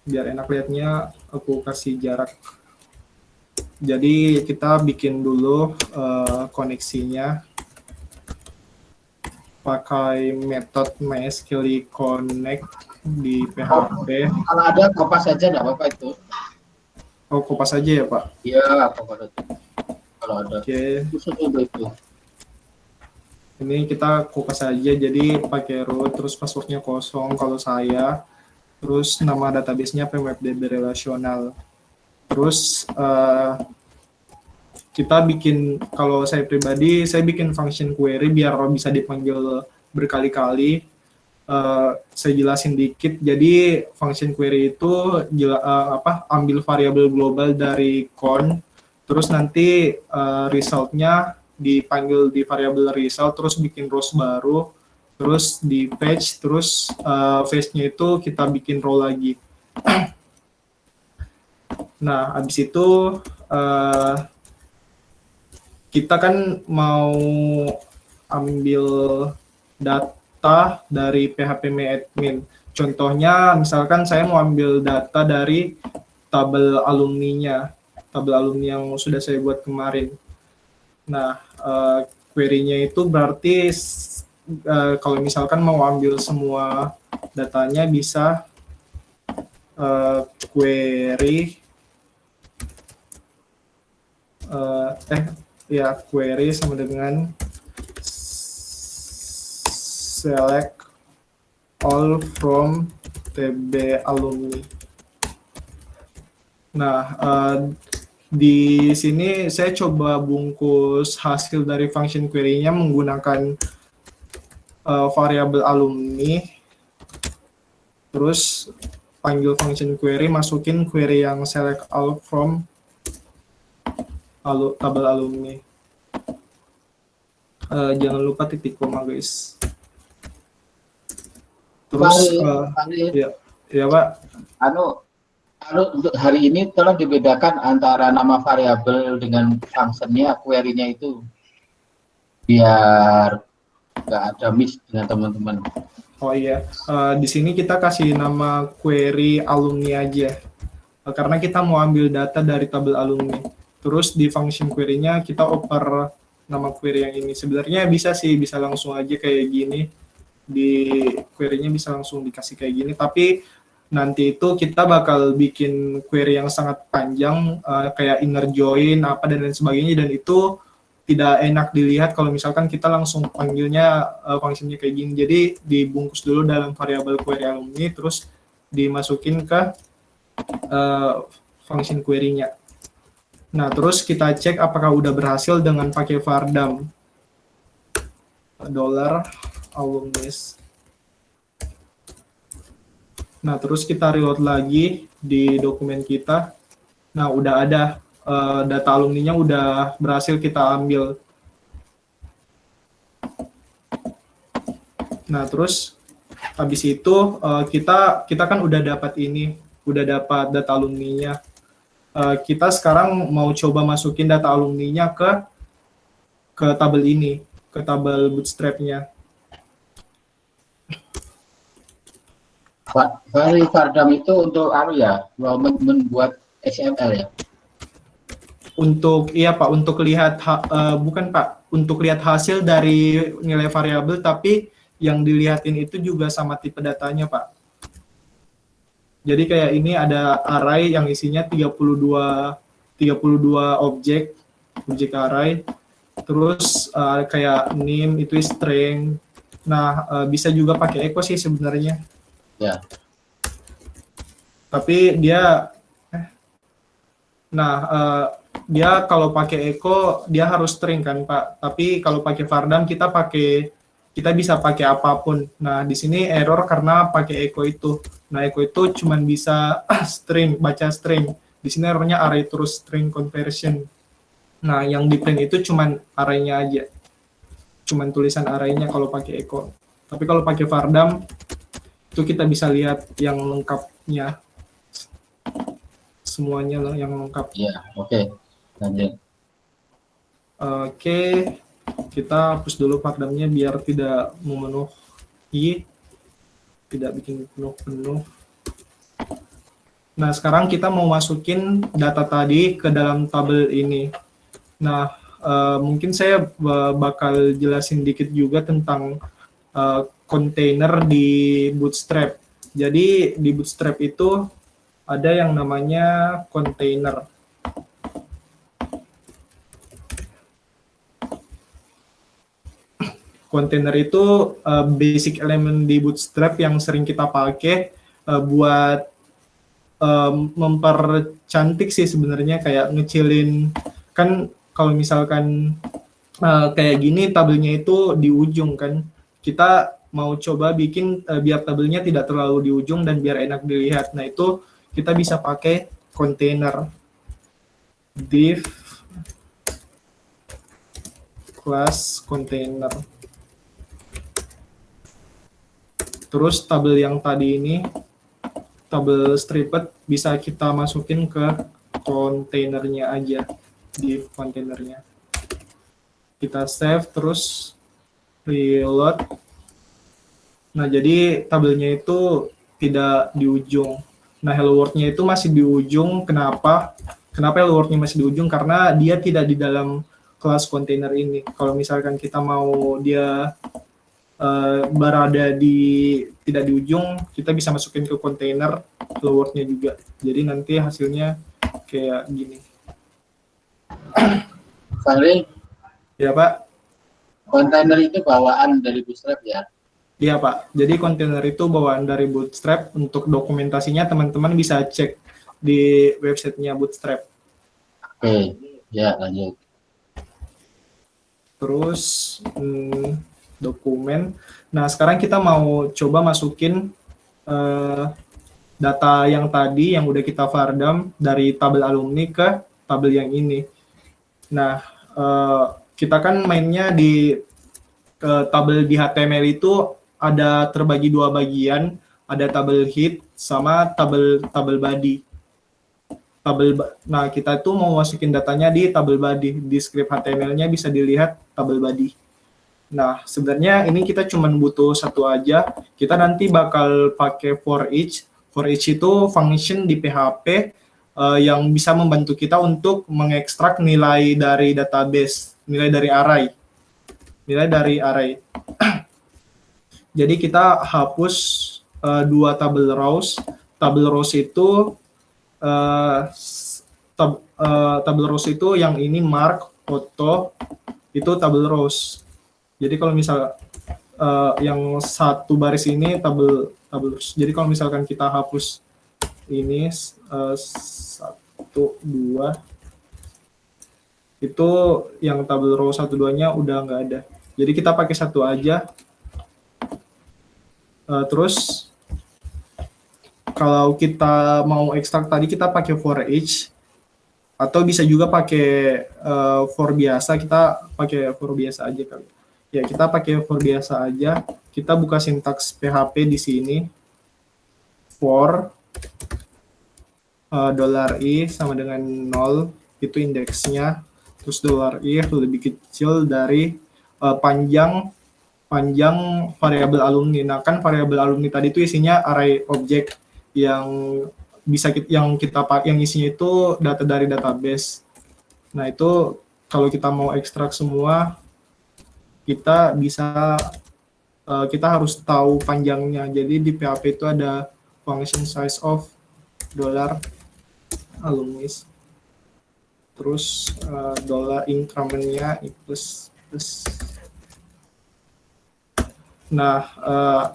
Biar enak lihatnya, aku kasih jarak. Jadi kita bikin dulu koneksinya pakai metode MySQL connect di PHP. Kalau ada kopas aja nggak apa-apa itu. Oh, kopas aja ya Pak? Iya, kopas aja. Kalau ada. Oke. Khusus untuk itu. Ini kita kopas aja, jadi pakai root, terus passwordnya kosong kalau saya. Terus nama database-nya PMWebDB relational. Terus kita bikin, kalau saya pribadi, saya bikin function query biar bisa dipanggil berkali-kali. Saya jelasin dikit. Jadi function query itu ambil variabel global dari con, terus nanti resultnya dipanggil di variabel result, terus bikin rows baru, terus di fetch, terus fetch-nya itu kita bikin row lagi. Nah, habis itu kita kan mau ambil data dari PHP admin. Contohnya, misalkan saya mau ambil data dari tabel alumni-nya, tabel alumni yang sudah saya buat kemarin. Nah, query-nya itu berarti kalau misalkan mau ambil semua datanya bisa query query sama dengan select all from TB alumni. Nah, di sini saya coba bungkus hasil dari function query-nya menggunakan variabel alumni. Terus panggil function query, masukin query yang select all from tabel alumni. Jangan lupa titik koma guys. Terus ya Pak. Untuk hari ini tolong dibedakan antara nama variabel dengan fungsinya, query-nya itu biar nggak ada miss dengan teman-teman. Oh iya, di sini kita kasih nama query alumni aja, karena kita mau ambil data dari tabel alumni. Terus di function query-nya kita oper nama query yang ini. Sebenarnya bisa sih, bisa langsung aja kayak gini. Di query-nya bisa langsung dikasih kayak gini, tapi nanti itu kita bakal bikin query yang sangat panjang, kayak inner join, apa dan lain sebagainya, dan itu tidak enak dilihat kalau misalkan kita langsung panggilnya fungsinya kayak gini. Jadi dibungkus dulu dalam variabel query alumni, terus dimasukin ke function query-nya. Nah, terus kita cek apakah udah berhasil dengan pakai vardam $alumnis. Nah, terus kita reload lagi di dokumen kita. Nah, udah ada data alumninya udah berhasil kita ambil. Nah, terus habis itu kita kan udah dapat ini, udah dapat data alumninya. Kita sekarang mau coba masukin data alumninya ke tabel ini, ke tabel Bootstrap-nya. File Vardam itu untuk ya, membuat XML ya. Untuk iya Pak, untuk lihat bukan Pak, untuk lihat hasil dari nilai variabel, tapi yang dilihatin itu juga sama tipe datanya Pak. Jadi kayak ini ada array yang isinya 32 objek array. Terus kayak name itu string. Nah, bisa juga pakai echo sih sebenarnya. Ya. Tapi dia dia kalau pakai echo dia harus string kan Pak. Tapi kalau pakai Vardam kita bisa pakai apapun. Nah, di sini error karena pakai echo itu. Nah, echo itu cuman bisa string, baca string. Di sini errornya array to string conversion. Nah, yang di print itu cuman array-nya aja. Cuman tulisan array-nya kalau pakai echo. Tapi kalau pakai Vardam itu kita bisa lihat yang lengkapnya. Semuanya lah yang lengkap. Ya, oke. Lanjut. Oke, kita hapus dulu Vardamnya biar tidak memenuhi, tidak bikin penuh-penuh. Nah, sekarang kita mau masukin data tadi ke dalam tabel ini. Nah, mungkin saya bakal jelasin dikit juga tentang kontainer di Bootstrap. Jadi di Bootstrap itu ada yang namanya kontainer. Kontainer itu basic element di Bootstrap yang sering kita pakai buat mempercantik sih sebenarnya, kayak ngecilin. Kan kalau misalkan kayak gini tabelnya itu di ujung kan, kita mau coba bikin biar tabelnya tidak terlalu di ujung dan biar enak dilihat. Nah, itu kita bisa pakai kontainer. Div class container. Terus tabel yang tadi ini, tabel stripped, bisa kita masukin ke kontainernya aja, di kontainernya. Kita save, terus reload. Nah, jadi tabelnya itu tidak di ujung. Nah, hello world-nya itu masih di ujung. Kenapa? Kenapa hello world-nya masih di ujung? Karena dia tidak di dalam kelas kontainer ini. Kalau misalkan kita mau dia berada tidak di ujung, kita bisa masukin ke kontainer hello world-nya juga. Jadi nanti hasilnya kayak gini. Fahri, Ya Pak? kontainer itu bawaan dari Bootstrap ya? Iya Pak, jadi kontainer itu bawaan dari Bootstrap. Untuk dokumentasinya teman-teman bisa cek di websitenya Bootstrap. Oke, ya lanjut. Terus dokumen. Nah, sekarang kita mau coba masukin data yang tadi yang udah kita Vardam dari tabel alumni ke tabel yang ini. Nah, kita kan mainnya di tabel di HTML itu ada terbagi dua bagian, ada tabel head sama tabel body. Nah, kita tuh mau masukin datanya di tabel body. Di script HTML-nya bisa dilihat tabel body. Nah, sebenarnya ini kita cuma butuh satu aja. Kita nanti bakal pakai for each. For each itu function di PHP yang bisa membantu kita untuk mengekstrak nilai dari database, nilai dari array. Jadi kita hapus dua tabel rows. Tabel rows itu tabel rows itu yang ini mark, auto, itu tabel rows. Jadi kalau misal yang satu baris ini tabel rows. Jadi kalau misalkan kita hapus ini 1, 2, itu yang tabel row 1, 2-nya udah nggak ada. Jadi kita pakai satu aja. Terus kalau kita mau ekstrak tadi kita pakai for each, atau bisa juga pakai for biasa. Kita pakai for biasa aja kali. Ya, kita pakai for biasa aja. Kita buka sintaks PHP di sini. For $i sama dengan 0, itu indeksnya. Terus $i lebih kecil dari panjang panjang variabel alumni. Nah, kan variabel alumni tadi itu isinya array objek yang yang isinya itu data dari database. Nah, itu kalau kita mau ekstrak semua, kita harus tahu panjangnya. Jadi di PHP itu ada function size of $alumni. Terus $increment-nya plus. Nah,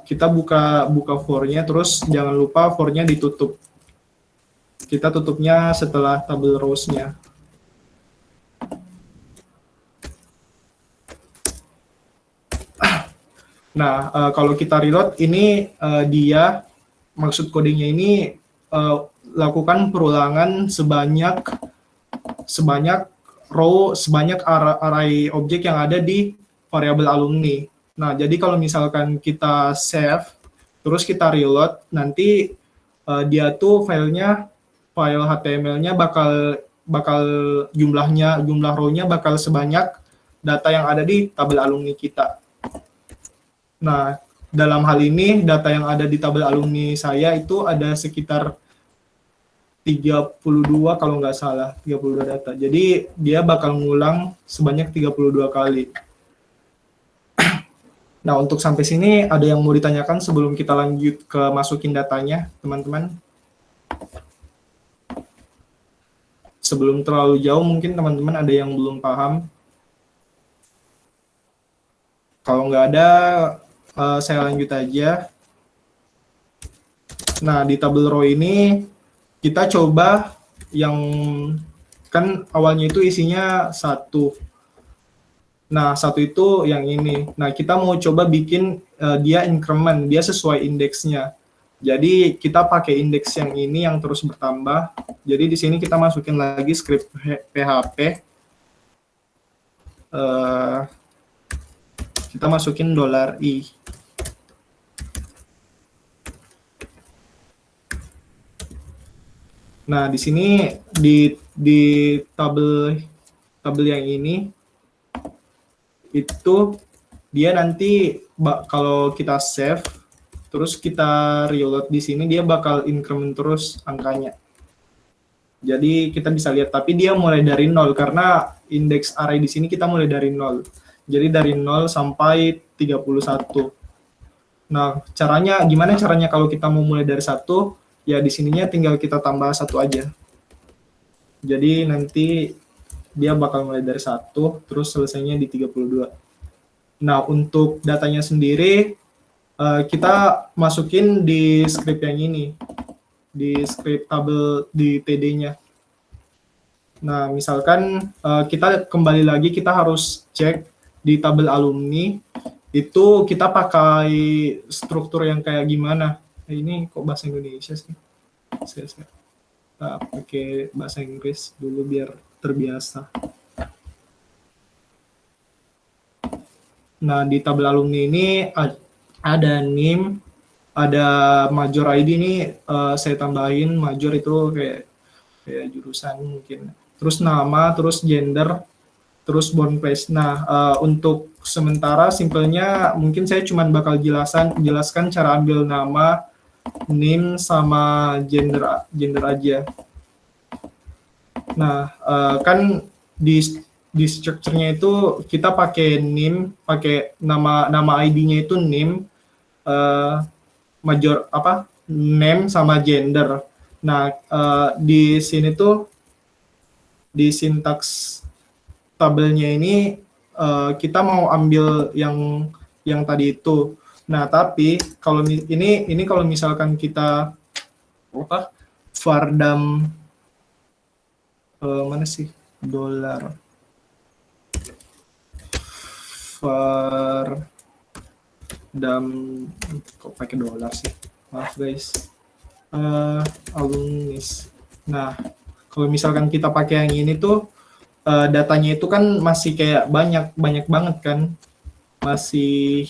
kita buka for-nya, terus jangan lupa for-nya ditutup. Kita tutupnya setelah tabel rows-nya. Nah, kalau kita reload, ini dia maksud codingnya ini lakukan perulangan sebanyak array objek yang ada di variabel alumni. Nah, jadi kalau misalkan kita save, terus kita reload, nanti dia tuh file HTML-nya bakal jumlah row-nya bakal sebanyak data yang ada di tabel alumni kita. Nah, dalam hal ini data yang ada di tabel alumni saya itu ada sekitar 32 kalau nggak salah, 32 data. Jadi dia bakal ngulang sebanyak 32 kali. Nah, untuk sampai sini ada yang mau ditanyakan sebelum kita lanjut ke masukin datanya, teman-teman? Sebelum terlalu jauh, mungkin teman-teman ada yang belum paham. Kalau nggak ada, saya lanjut aja. Nah, di tabel row ini, kita coba yang, kan awalnya itu isinya 1. Nah, 1 itu yang ini. Nah, kita mau coba bikin dia increment, dia sesuai indeksnya. Jadi, kita pakai indeks yang ini yang terus bertambah. Jadi, di sini kita masukin lagi script PHP. Kita masukin $i. Nah, di sini di tabel yang ini itu dia nanti kalau kita save terus kita reload di sini dia bakal increment terus angkanya. Jadi kita bisa lihat, tapi dia mulai dari 0 karena indeks array di sini kita mulai dari 0. Jadi dari 0 sampai 31. Nah, gimana caranya kalau kita mau mulai dari 1? Ya di sininya tinggal kita tambah 1 aja. Jadi nanti dia bakal mulai dari 1, terus selesainya di 32. Nah, untuk datanya sendiri, kita masukin di script yang ini, di script tabel di TD-nya. Nah, misalkan kita kembali lagi, kita harus cek di tabel alumni, itu kita pakai struktur yang kayak gimana. Nah, ini kok bahasa Indonesia sih? Saya pakai bahasa Inggris dulu biar terbiasa. Nah, di tabel alumni ini ada NIM, ada major ID ini saya tambahin, major itu kayak jurusan mungkin. Terus nama, terus gender, terus born place. Nah, untuk sementara simpelnya mungkin saya cuma bakal jelaskan cara ambil nama, NIM sama gender aja. Nah, kan di structure-nya itu kita pakai NIM, pakai nama ID-nya itu NIM, name sama gender. Nah, di sini tuh di sintaks tabelnya ini kita mau ambil yang tadi itu. Nah, tapi kalau ini kalau misalkan kita vardam mana sih $, vardam kok pakai $, sih, maaf guys, alumnis. Nah, kalau misalkan kita pakai yang ini tuh datanya itu kan masih kayak banyak banget kan, masih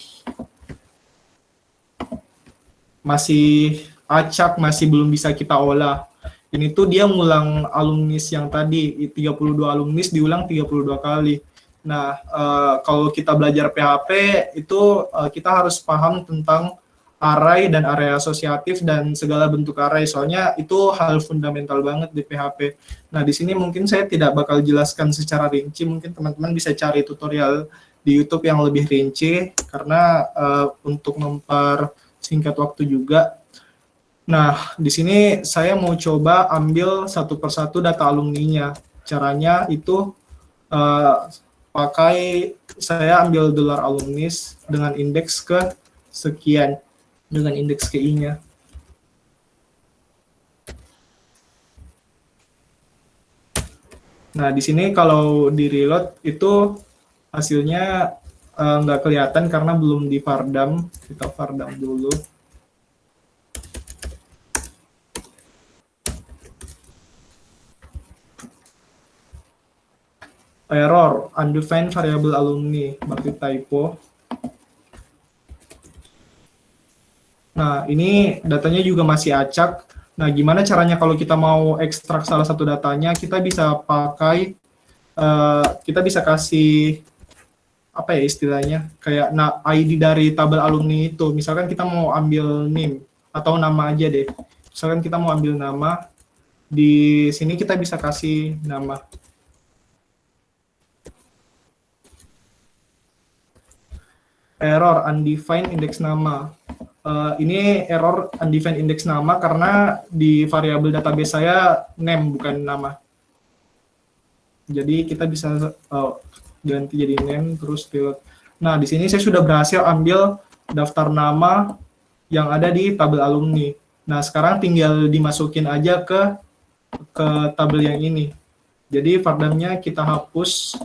acak, masih belum bisa kita olah. Ini tuh dia ngulang alumnis yang tadi, 32 alumnis diulang 32 kali. Nah, kalau kita belajar PHP itu kita harus paham tentang array dan array asosiatif dan segala bentuk array. Soalnya itu hal fundamental banget di PHP. Nah, di sini mungkin saya tidak bakal jelaskan secara rinci. Mungkin teman-teman bisa cari tutorial di YouTube yang lebih rinci karena untuk mempersingkat waktu juga. Nah, di sini saya mau coba ambil satu persatu data alumninya. Caranya itu pakai saya ambil $alumnis dengan indeks ke sekian, dengan indeks ke I-nya. Nah, di sini kalau di reload itu hasilnya nggak kelihatan karena belum di Vardam. Kita Vardam dulu. Error, undefined variable alumni, berarti typo. Nah, ini datanya juga masih acak. Nah, gimana caranya kalau kita mau ekstrak salah satu datanya, kita bisa pakai, kita bisa kasih, apa ya istilahnya, kayak ID dari tabel alumni itu. Misalkan kita mau ambil name, atau nama aja deh. Misalkan kita mau ambil nama, di sini kita bisa kasih nama. Error undefined index nama. Ini error undefined index nama karena di variabel database saya name bukan nama. Jadi kita bisa ganti jadi name terus reload. Nah, di sini saya sudah berhasil ambil daftar nama yang ada di tabel alumni. Nah, sekarang tinggal dimasukin aja ke tabel yang ini. Jadi Vardamnya kita hapus.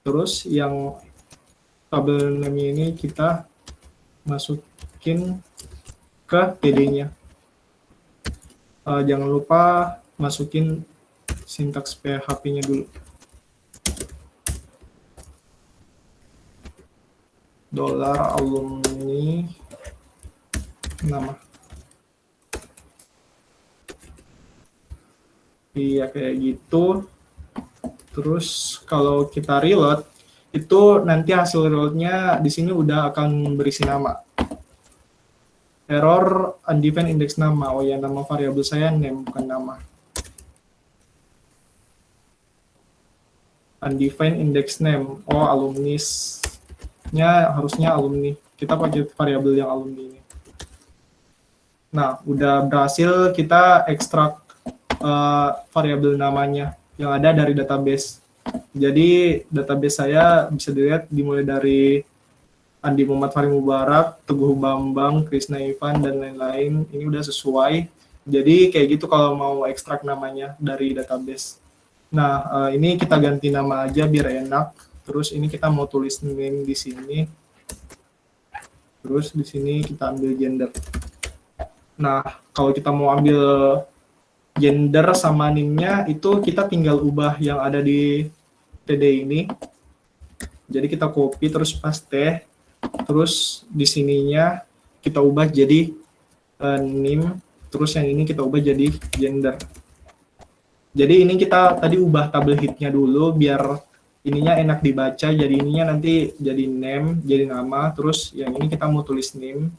Terus yang tabel name ini kita masukin ke PD-nya. Jangan lupa masukin sintaks PHP-nya dulu. $alumni nama. Iya, kayak gitu. Terus kalau kita reload, itu nanti hasil reloadnya di sini udah akan berisi nama. Error undefined index nama. Oh ya, nama variabel saya name bukan nama. Undefined index name. Oh, alumnis-nya harusnya alumni. Kita pakai variabel yang alumni ini. Nah, udah berhasil kita ekstrak variabel namanya yang ada dari database. Jadi database saya bisa dilihat dimulai dari Andi Muhammad Fahri Mubarak, Teguh Bambang, Krisna Ivan, dan lain-lain. Ini udah sesuai. Jadi kayak gitu kalau mau ekstrak namanya dari database. Nah, ini kita ganti nama aja biar enak. Terus ini kita mau tulis name di sini. Terus di sini kita ambil gender. Nah, kalau kita mau ambil gender sama name-nya itu kita tinggal ubah yang ada di PD ini. Jadi kita copy terus paste. Terus di sininya kita ubah jadi name. Terus yang ini kita ubah jadi gender. Jadi ini kita tadi ubah tabel head-nya dulu biar ininya enak dibaca. Jadi ininya nanti jadi name, jadi nama. Terus yang ini kita mau tulis name.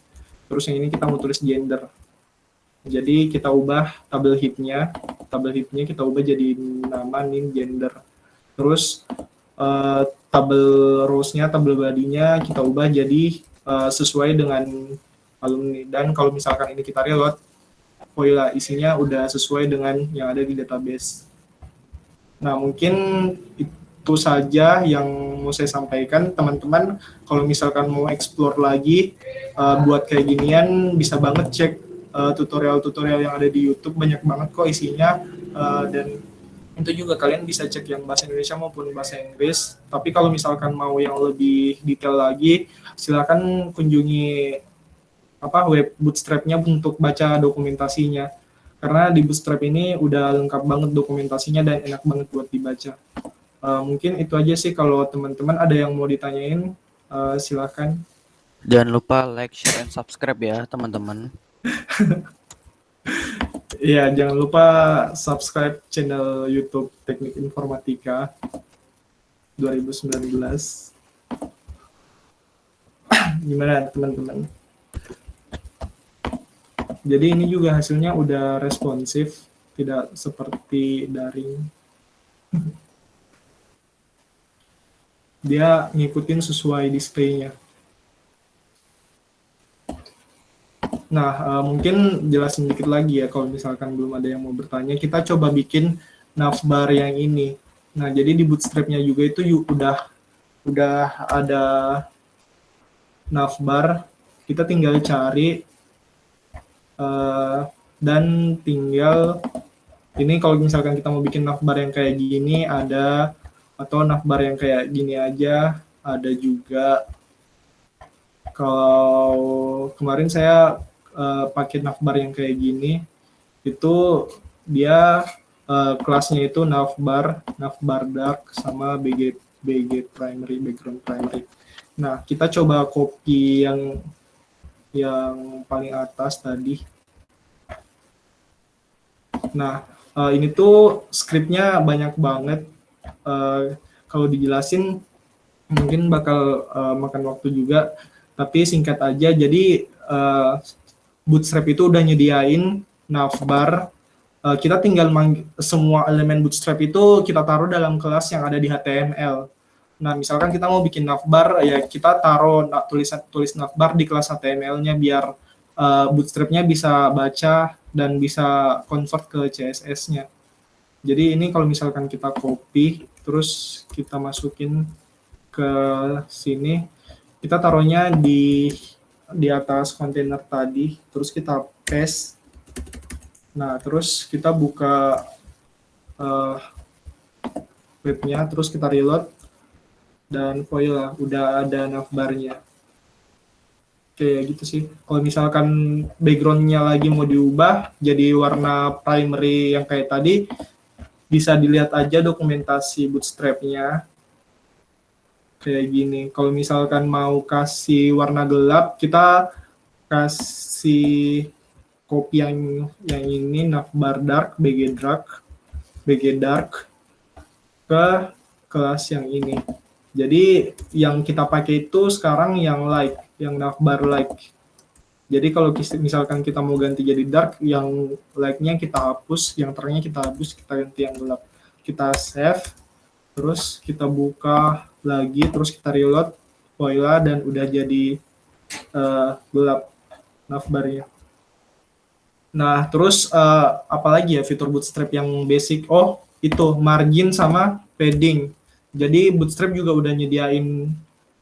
Terus yang ini kita mau tulis gender. Jadi kita ubah tabel head-nya kita ubah jadi nama, name, gender. Terus tabel rows-nya, tabel body-nya kita ubah jadi sesuai dengan alumni. Dan kalau misalkan ini kita reload, oh iya, isinya udah sesuai dengan yang ada di database. Nah, mungkin itu saja yang mau saya sampaikan. Teman-teman, kalau misalkan mau explore lagi, buat kayak ginian, bisa banget cek tutorial-tutorial yang ada di YouTube, banyak banget kok isinya, dan itu juga kalian bisa cek yang bahasa Indonesia maupun bahasa Inggris. Tapi kalau misalkan mau yang lebih detail lagi, silakan kunjungi web Bootstrap-nya untuk baca dokumentasinya. Karena di Bootstrap ini udah lengkap banget dokumentasinya dan enak banget buat dibaca. Mungkin itu aja sih. Kalau teman-teman ada yang mau ditanyain, silakan. Jangan lupa like, share, and subscribe ya teman-teman. Iya, jangan lupa subscribe channel YouTube Teknik Informatika. 2019. Gimana teman-teman? Jadi ini juga hasilnya udah responsif, tidak seperti daring. Dia ngikutin sesuai displaynya. Nah, mungkin jelasin dikit lagi ya kalau misalkan belum ada yang mau bertanya. Kita coba bikin navbar yang ini. Nah, jadi di Bootstrap-nya juga itu udah ada navbar. Kita tinggal cari dan tinggal ini kalau misalkan kita mau bikin navbar yang kayak gini ada, atau navbar yang kayak gini aja ada juga. Kalau kemarin saya pakai navbar yang kayak gini, itu dia kelasnya itu navbar dark sama BG primary, background primary. Nah, kita coba copy yang paling atas tadi. Nah, ini tuh scriptnya banyak banget. Kalau dijelasin mungkin bakal makan waktu juga, tapi singkat aja. Jadi Bootstrap itu udah nyediain navbar. Kita tinggal semua elemen Bootstrap itu kita taruh dalam kelas yang ada di HTML. Nah, misalkan kita mau bikin navbar, ya kita taruh tulis navbar di kelas HTML-nya biar Bootstrap-nya bisa baca dan bisa convert ke CSS-nya. Jadi ini kalau misalkan kita copy, terus kita masukin ke sini, kita taruhnya di atas kontainer tadi, terus kita paste. Nah, terus kita buka webnya, terus kita reload, dan voila, udah ada navbarnya. Kayak gitu sih. Kalau misalkan background-nya lagi mau diubah jadi warna primary yang kayak tadi, bisa dilihat aja dokumentasi Bootstrap-nya. Kayak gini. Kalau misalkan mau kasih warna gelap, kita kasih copy yang ini, navbar dark, BG dark ke kelas yang ini. Jadi yang kita pakai itu sekarang yang light, yang navbar light. Jadi kalau misalkan kita mau ganti jadi dark, yang light-nya kita hapus, yang terangnya kita hapus, kita ganti yang gelap. Kita save, terus kita buka lagi, terus kita reload, voila, dan udah jadi gelap navbarnya. Nah, terus apalagi ya fitur Bootstrap yang basic? Oh, itu margin sama padding. Jadi Bootstrap juga udah nyediain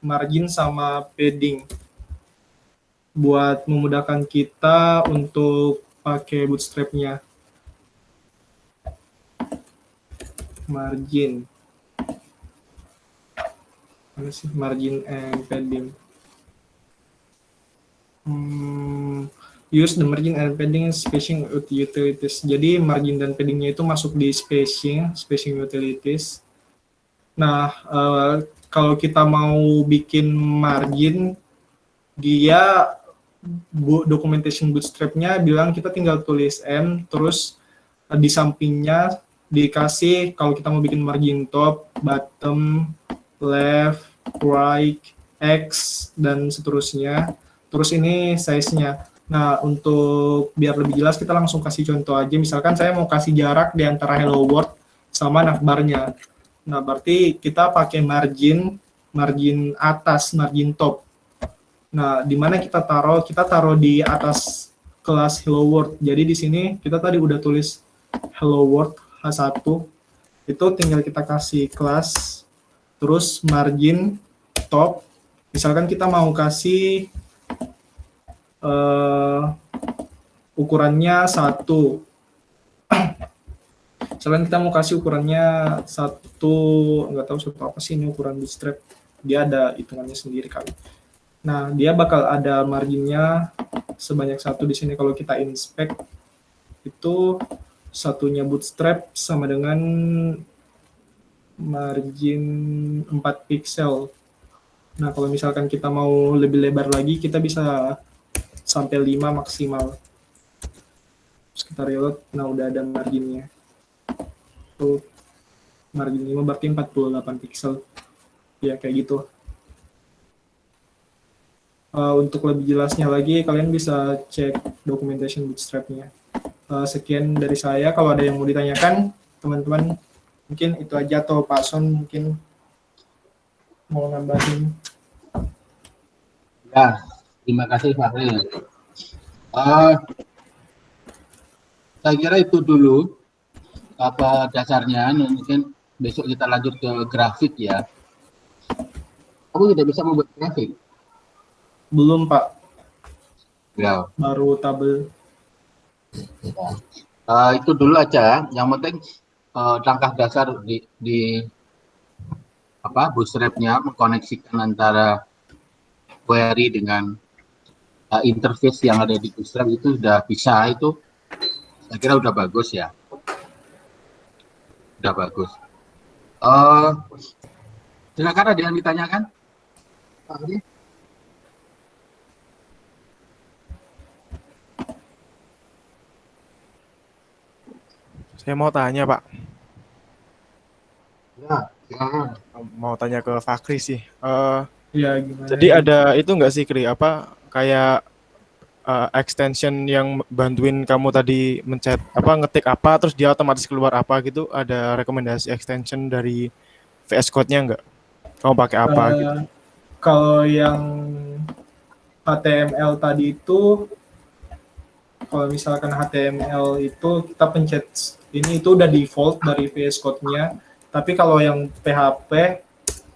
margin sama padding buat memudahkan kita untuk pakai Bootstrap-nya. Margin. Mana sih margin and padding? Use the margin and padding spacing utilities. Jadi margin dan paddingnya itu masuk di spacing utilities. Nah, kalau kita mau bikin margin, dia documentation Bootstrap-nya bilang kita tinggal tulis M, terus di sampingnya dikasih kalau kita mau bikin margin top, bottom, left, right, X, dan seterusnya. Terus ini size-nya. Nah, untuk biar lebih jelas kita langsung kasih contoh aja. Misalkan saya mau kasih jarak di antara hello world sama navbarnya. Nah, berarti kita pakai margin atas, margin top. Nah, di mana kita taruh? Kita taruh di atas kelas hello world. Jadi di sini kita tadi udah tulis hello world H1. Itu tinggal kita kasih kelas, terus margin top. Misalkan kita mau kasih ukurannya 1. Misalkan kita mau kasih ukurannya 1, nggak tahu apa sih ini ukuran Bootstrap. Dia ada hitungannya sendiri kali. Nah, dia bakal ada marginnya sebanyak 1 di sini. Kalau kita inspect, itu satunya Bootstrap sama dengan margin 4 pixel. Nah, kalau misalkan kita mau lebih lebar lagi, kita bisa sampai 5 maksimal. Terus kita reload, nah udah ada marginnya. Tuh, margin 5 berarti 48 pixel. Ya kayak gitu. Untuk lebih jelasnya lagi, kalian bisa cek documentation Bootstrap-nya. Sekian dari saya. Kalau ada yang mau ditanyakan, teman-teman, mungkin itu aja, atau Pak Son mungkin mau nambahin. Ya, terima kasih Fahril. Saya kira itu dulu apa dasarnya. Mungkin besok kita lanjut ke grafik ya. Kamu tidak bisa membuat grafik? Belum, Pak. Ya. Baru tabel. Itu dulu aja. Yang penting langkah dasar di Bootstrap-nya mengkoneksikan antara query dengan interface yang ada di Bootstrap itu sudah bisa. Itu saya kira udah bagus ya. Udah bagus. Silakan, ada yang ditanyakan? Pak Adi? Saya mau tanya, Pak. Ya, silakan. Mau tanya ke Fakri sih. Ya, gimana? Jadi ada itu nggak sih, Kri? Kayak extension yang bantuin kamu tadi ngetik apa, terus dia otomatis keluar apa gitu? Ada rekomendasi extension dari VS Code-nya nggak? Kamu pakai apa gitu? Kalau yang HTML tadi itu, kalau misalkan HTML itu kita pencet ini, itu udah default dari VS Code-nya. Tapi kalau yang PHP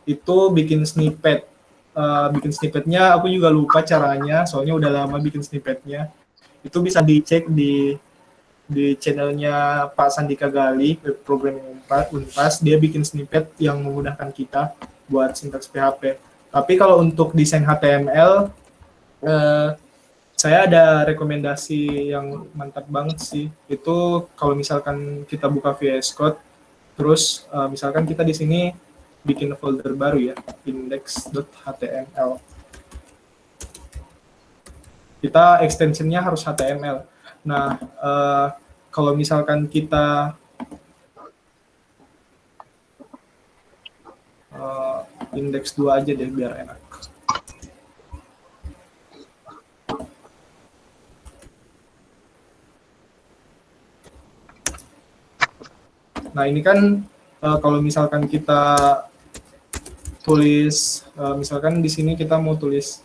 itu bikin snippet. Bikin snippetnya aku juga lupa caranya, soalnya udah lama bikin snippetnya. Itu bisa dicek di channelnya Pak Sandika Gali, Programming Unpas. Dia bikin snippet yang memudahkan kita buat sintaks PHP. Tapi kalau untuk desain HTML, saya ada rekomendasi yang mantap banget sih. Itu kalau misalkan kita buka VS Code, terus misalkan kita di sini bikin folder baru ya, index.html. Kita extensionnya harus HTML. Nah, kalau misalkan kita index 2 aja deh biar enak. Nah, ini kan kalau misalkan kita tulis, misalkan di sini kita mau tulis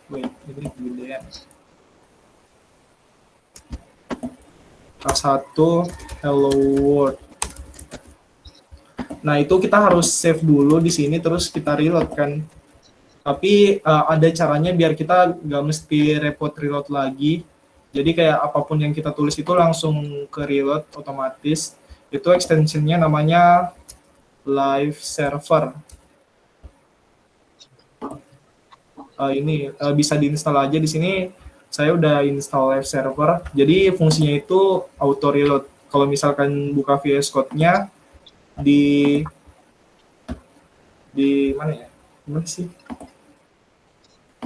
ini gedean. A1 hello world. Nah, itu kita harus save dulu di sini, terus kita reload kan. Tapi ada caranya biar kita nggak mesti repot reload lagi. Jadi kayak apapun yang kita tulis itu langsung ke reload otomatis. Itu extensionnya namanya live server. Ini bisa diinstal aja di sini. Saya udah install live server. Jadi fungsinya itu auto reload. Kalau misalkan buka VS Code-nya di mana ya? Mana sih?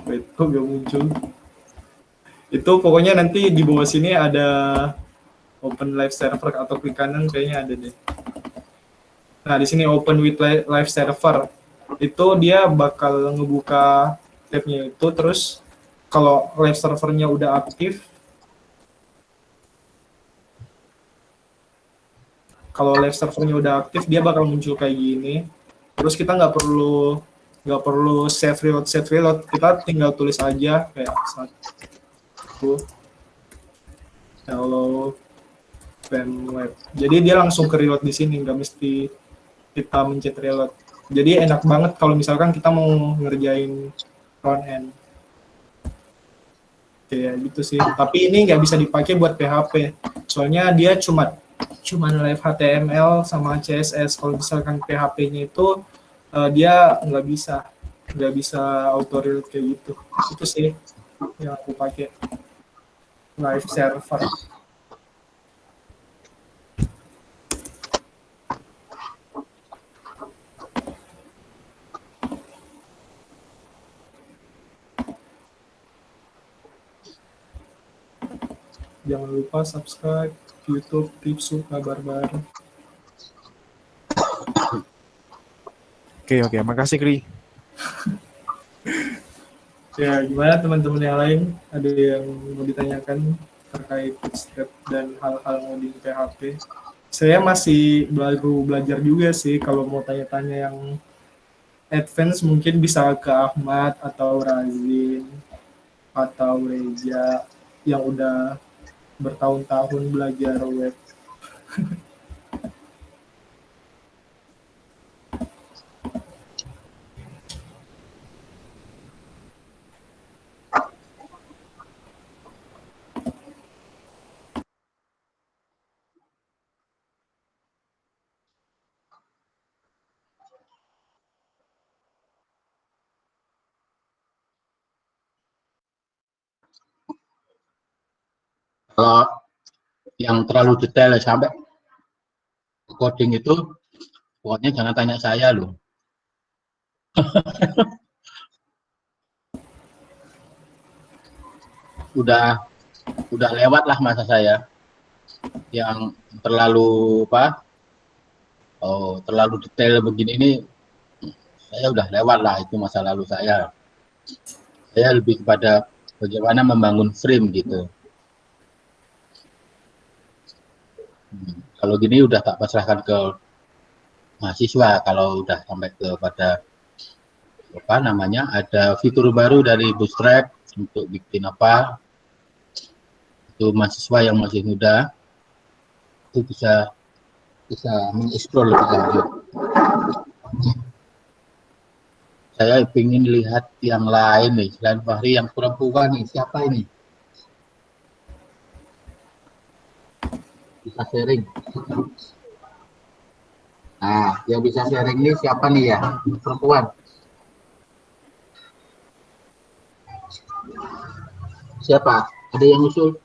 Wait, kok gak muncul? Itu pokoknya nanti di bawah sini ada open live server, atau klik kanan kayaknya ada deh. Nah, di sini open with live server. Itu dia bakal ngebuka tab-nya itu, terus kalau live servernya udah aktif, dia bakal muncul kayak gini. Terus kita nggak perlu save reload, kita tinggal tulis aja kayak hello web. Jadi dia langsung ke reload di sini, nggak mesti kita mencet reload. Jadi enak banget kalau misalkan kita mau ngerjain front end. Kayak gitu sih. Tapi ini nggak bisa dipakai buat PHP. Soalnya dia cuma live HTML sama CSS. Kalau misalkan PHP-nya itu dia nggak bisa auto reload kayak gitu. Itu sih yang aku pakai, live server. Jangan lupa subscribe YouTube Tipsu Kabar Baru. Oke, makasih Kri. Ya, gimana teman-teman yang lain? Ada yang mau ditanyakan terkait bootstrap dan hal-hal ngoding PHP? Saya masih baru belajar juga sih. Kalau mau tanya-tanya yang advance mungkin bisa ke Ahmad atau Razin atau Reza yang udah bertahun-tahun belajar web. Kalau yang terlalu detail sampai coding itu, pokoknya jangan tanya saya loh. udah lewat lah masa saya yang terlalu terlalu detail begini ini. Saya udah lewat lah, itu masa lalu saya. Saya lebih kepada bagaimana membangun frame gitu. Kalau gini udah tak pasrahkan ke mahasiswa. Kalau udah sampai kepada ada fitur baru dari Bootstrap untuk bikin itu mahasiswa yang masih muda itu bisa mengeksplor lebih lanjut. Saya ingin lihat yang lain nih, selain Fahri, yang perempuan nih, siapa ini? Bisa sharing. Nah, yang bisa sharing ini siapa nih ya? Perempuan. Siapa? Ada yang usul?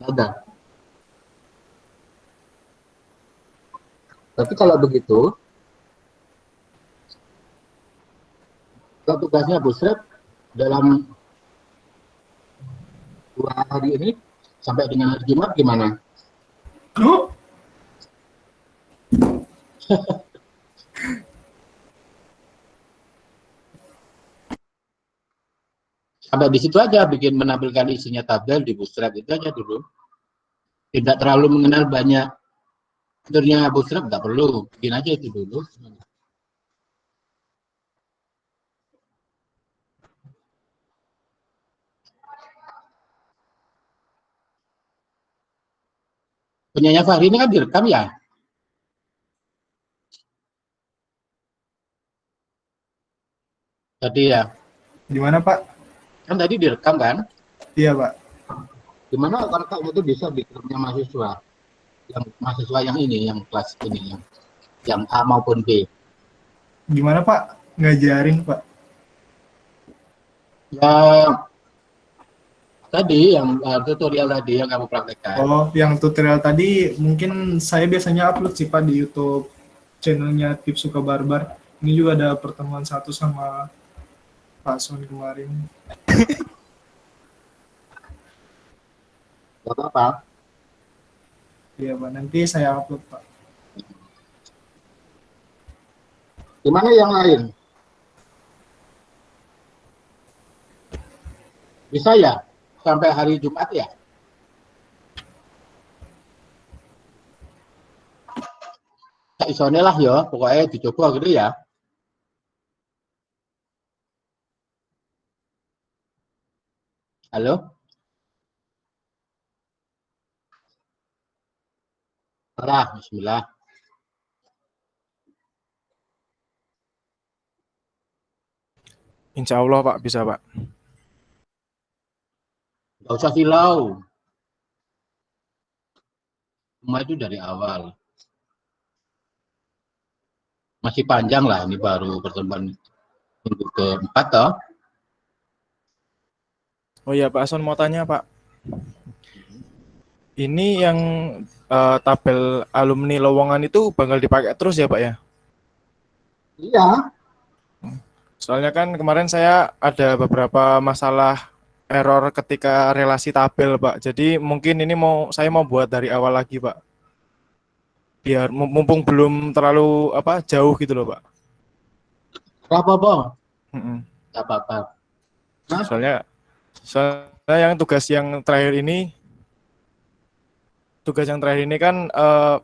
Ada. Tapi kalau begitu, kalau tugasnya Bootstrap dalam 2 hari ini sampai dengan hari Jumat gimana? Sampai di situ aja, bikin menampilkan isinya tabel di Bootstrap itu aja dulu. Tidak terlalu mengenal banyak fiturnya Bootstrap, nggak perlu, bikin aja itu dulu. Punyanya Fahri ini kan direkam ya? Tadi ya? Gimana Pak? Kan tadi direkam kan? Iya Pak. Gimana kalau kamu itu bisa bikinnya mahasiswa? Yang mahasiswa yang ini, yang kelas ini, yang A maupun B. Gimana Pak? Ngajarin Pak? Ya, tadi yang tutorial tadi yang kamu praktekkan. Oh, yang tutorial tadi mungkin saya biasanya upload sih Pak di YouTube channelnya Tips Suka Barbar. Ini juga ada pertemuan satu sama Pak Son kemarin. Gak apa-apa. Iya Pak, nanti saya upload Pak. Gimana yang lain? Bisa ya? Sampai hari Jumat ya? Tak isone lah ya, pokoknya dicoba gitu ya. Halo? Bismillah. Insya Allah Pak, bisa Pak. Gak usah silau. Semua itu dari awal. Masih panjang lah, ini baru pertemuan minggu keempat toh. Oh iya Pak Son mau tanya Pak. Ini yang tabel alumni lowongan itu bakal dipakai terus ya Pak ya? Iya. Soalnya kan kemarin saya ada beberapa masalah error ketika relasi tabel, Pak. Jadi mungkin ini saya mau buat dari awal lagi, Pak. Biar mumpung belum terlalu jauh gitu loh, Pak. Apa-apa, Mm-mm. nggak apa-apa. Nah, Soalnya yang tugas yang terakhir ini kan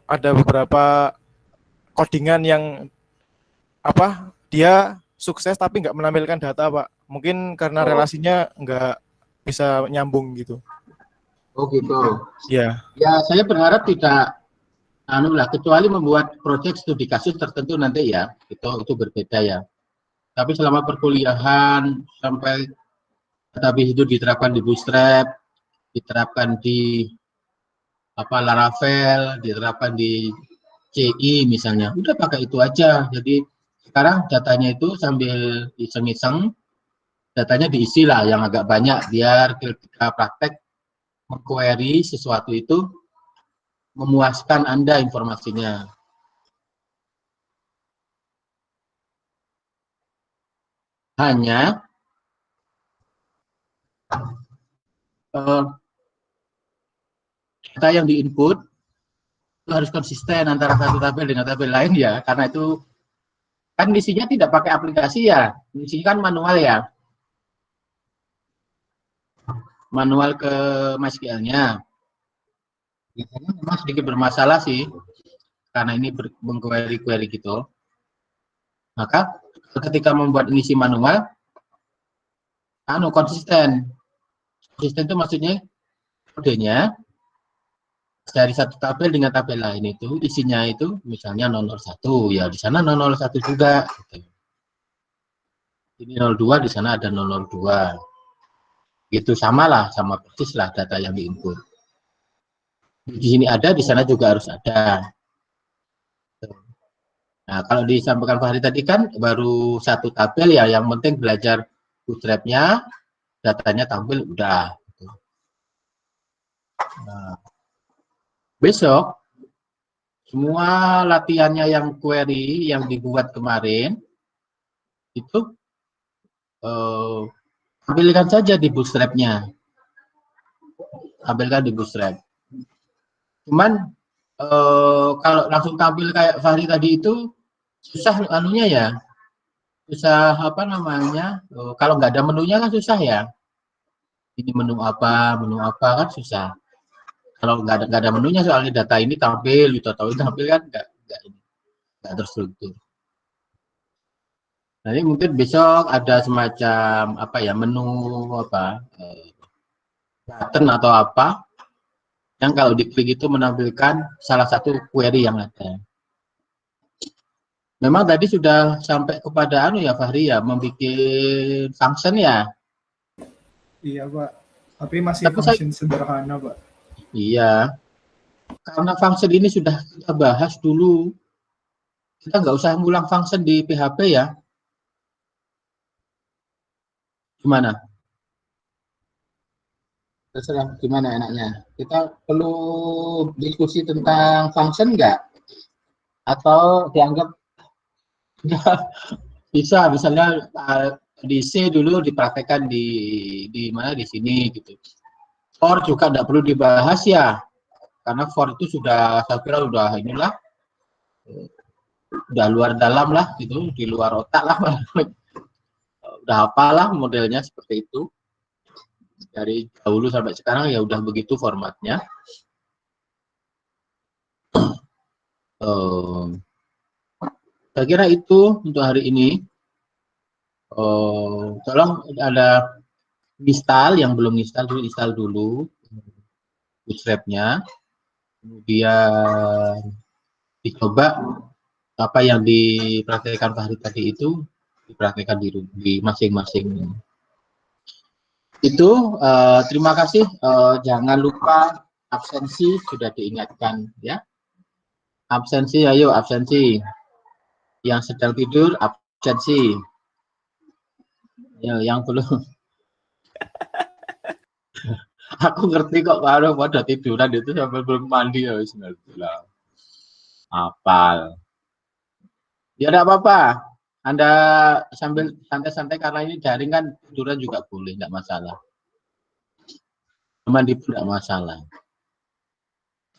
ada beberapa codingan yang dia sukses tapi nggak menampilkan data, Pak. Mungkin karena relasinya nggak bisa nyambung gitu. oh gitu. Ya, Ya, saya berharap tidak kecuali membuat proyek studi kasus tertentu nanti ya, itu berbeda ya. Tapi selama perkuliahan sampai database itu diterapkan di Bootstrap, diterapkan di Laravel, diterapkan di CI misalnya, udah pakai itu aja. Jadi sekarang datanya itu sambil iseng-iseng, datanya diisi lah yang agak banyak biar ketika praktek mengquery sesuatu itu memuaskan Anda informasinya. Hanya data yang diinput itu harus konsisten antara satu tabel dengan tabel lain ya, karena itu kan misinya tidak pakai aplikasi ya, misinya kan manual ya, manual ke MySQL-nya. Biasanya memang sedikit bermasalah sih, karena ini mengquery gitu. Maka ketika membuat misi manual, konsisten. Konsisten itu maksudnya kodenya dari satu tabel dengan tabel lain itu isinya itu misalnya 001 ya di sana 001 juga gitu. Ini 02 di sana ada 002 gitu, sama persis lah data yang diinput di sini ada, di sana juga harus ada. Nah kalau disampaikan Pak Hari tadi kan baru satu tabel ya, yang penting belajar bootstrap-nya, datanya tampil udah gitu. Nah, besok semua latihannya yang query yang dibuat kemarin itu tampilkan saja di Bootstrap-nya, tampilkan di Bootstrap. Cuman kalau langsung tampil kayak Fahri tadi itu susah anunya ya, susah kalau nggak ada menunya kan susah ya. Ini menu apa kan susah. Kalau nggak ada menunya, soalnya data ini tampil, tahu tampil kan nggak terstruktur. Nanti mungkin besok ada semacam menu button atau apa yang kalau diklik itu menampilkan salah satu query yang ada. Memang tadi sudah sampai kepada ya Fahri ya, membuat function ya. Iya Pak, tapi masih function sederhana Pak. Iya, karena function ini sudah kita bahas dulu, kita nggak usah ngulang function di PHP ya. Gimana? Terserah gimana enaknya. Kita perlu diskusi tentang function nggak? Atau dianggap bisa, misalnya di C dulu dipraktekkan di mana di sini gitu. For juga nggak perlu dibahas ya, karena for itu sudah saya kira udah luar dalam lah gitu, di luar otak lah. Udah apalah modelnya seperti itu. Dari dahulu sampai sekarang ya udah begitu formatnya. Saya kira itu untuk hari ini. Tolong ada install yang belum install dulu Bootstrap-nya, kemudian dicoba apa yang dipraktekkan Pak Hari tadi itu dipraktekkan di masing-masing. Itu terima kasih. Jangan lupa absensi sudah diingatkan ya. Absensi, ayo absensi. Yang sedang tidur absensi. Ya, yang belum. Aku ngerti kok kalau pada tiduran itu sampai belum mandi ya bismillah. Apal. Ya enggak apa-apa. Anda sambil santai-santai karena ini daring kan tiduran juga boleh, nggak masalah. Mandi pun nggak masalah.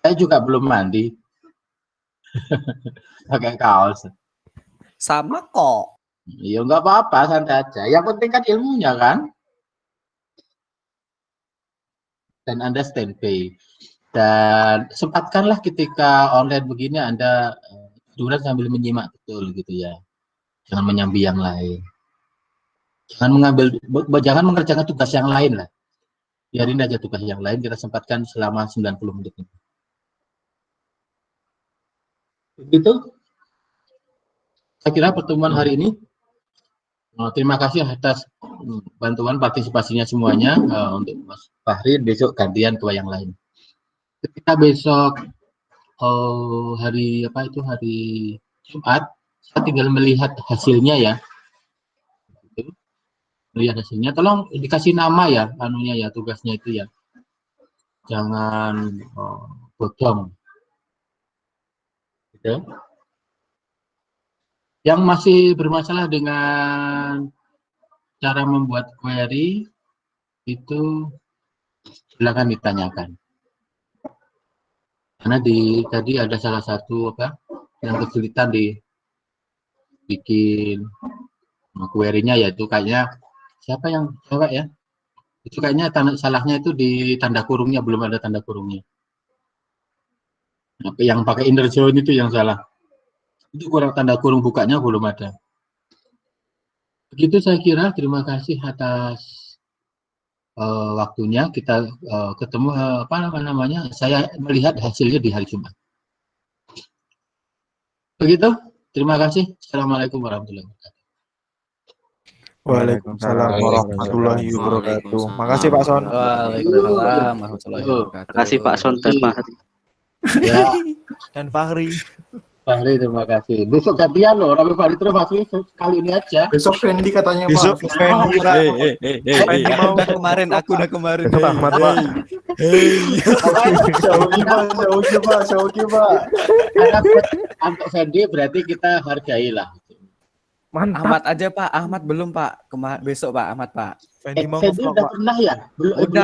Saya juga belum mandi. Pakai kaos. Sama kok. Ya nggak apa-apa, santai aja. Yang penting kan ilmunya kan. Dan Anda standby. Dan sempatkanlah ketika online begini Anda tiduran sambil menyimak betul gitu ya. Jangan menyambi yang lain. Jangan mengerjakan tugas yang lain lah. Biarin aja tugas yang lain, kita sempatkan selama 90 menit. Begitu. Saya kira pertemuan hari ini. Terima kasih atas bantuan partisipasinya semuanya untuk Mas Fahri. Besok gantian ke yang lain. Ketika besok hari Jumat, saya tinggal melihat hasilnya ya. Melihat hasilnya, tolong dikasih nama ya, anunya ya, tugasnya itu ya. Jangan bodong. Gitu. Yang masih bermasalah dengan cara membuat query itu silakan ditanyakan. Karena tadi ada salah satu yang kesulitan di bikin query-nya, yaitu kayaknya siapa yang cewek ya? Itu kayaknya salahnya itu di tanda kurungnya, belum ada tanda kurungnya. Yang pakai inner join itu yang salah. Itu kurang tanda kurung bukanya belum ada. Begitu saya kira. Terima kasih atas waktunya. Kita ketemu saya melihat hasilnya di hari Jumat. Begitu. Terima kasih. Assalamualaikum warahmatullahi wabarakatuh. Waalaikumsalam warahmatullahi wabarakatuh. Makasih Pak Son. Waalaikumsalam warahmatullahi wabarakatuh. Makasih Pak Son dan Fahri. Ya, Dan Fahri. Fahri terima kasih. Besok gantian loh, Rabi Fahri terus Fahri kali ini aja. Besok Fendi katanya Besok Pak. Fendi Pak. Fendi mau. Aku udah kemarin. Besok Ahmad Pak. Syauki Pak. Karena untuk Fendi berarti kita hargailah. Mantap. Ahmad aja Pak, Ahmad belum Pak. Besok Pak, Ahmad Pak. Fendi mau Fendi ngevlog udah Pak. pernah ya? Belum. Udah.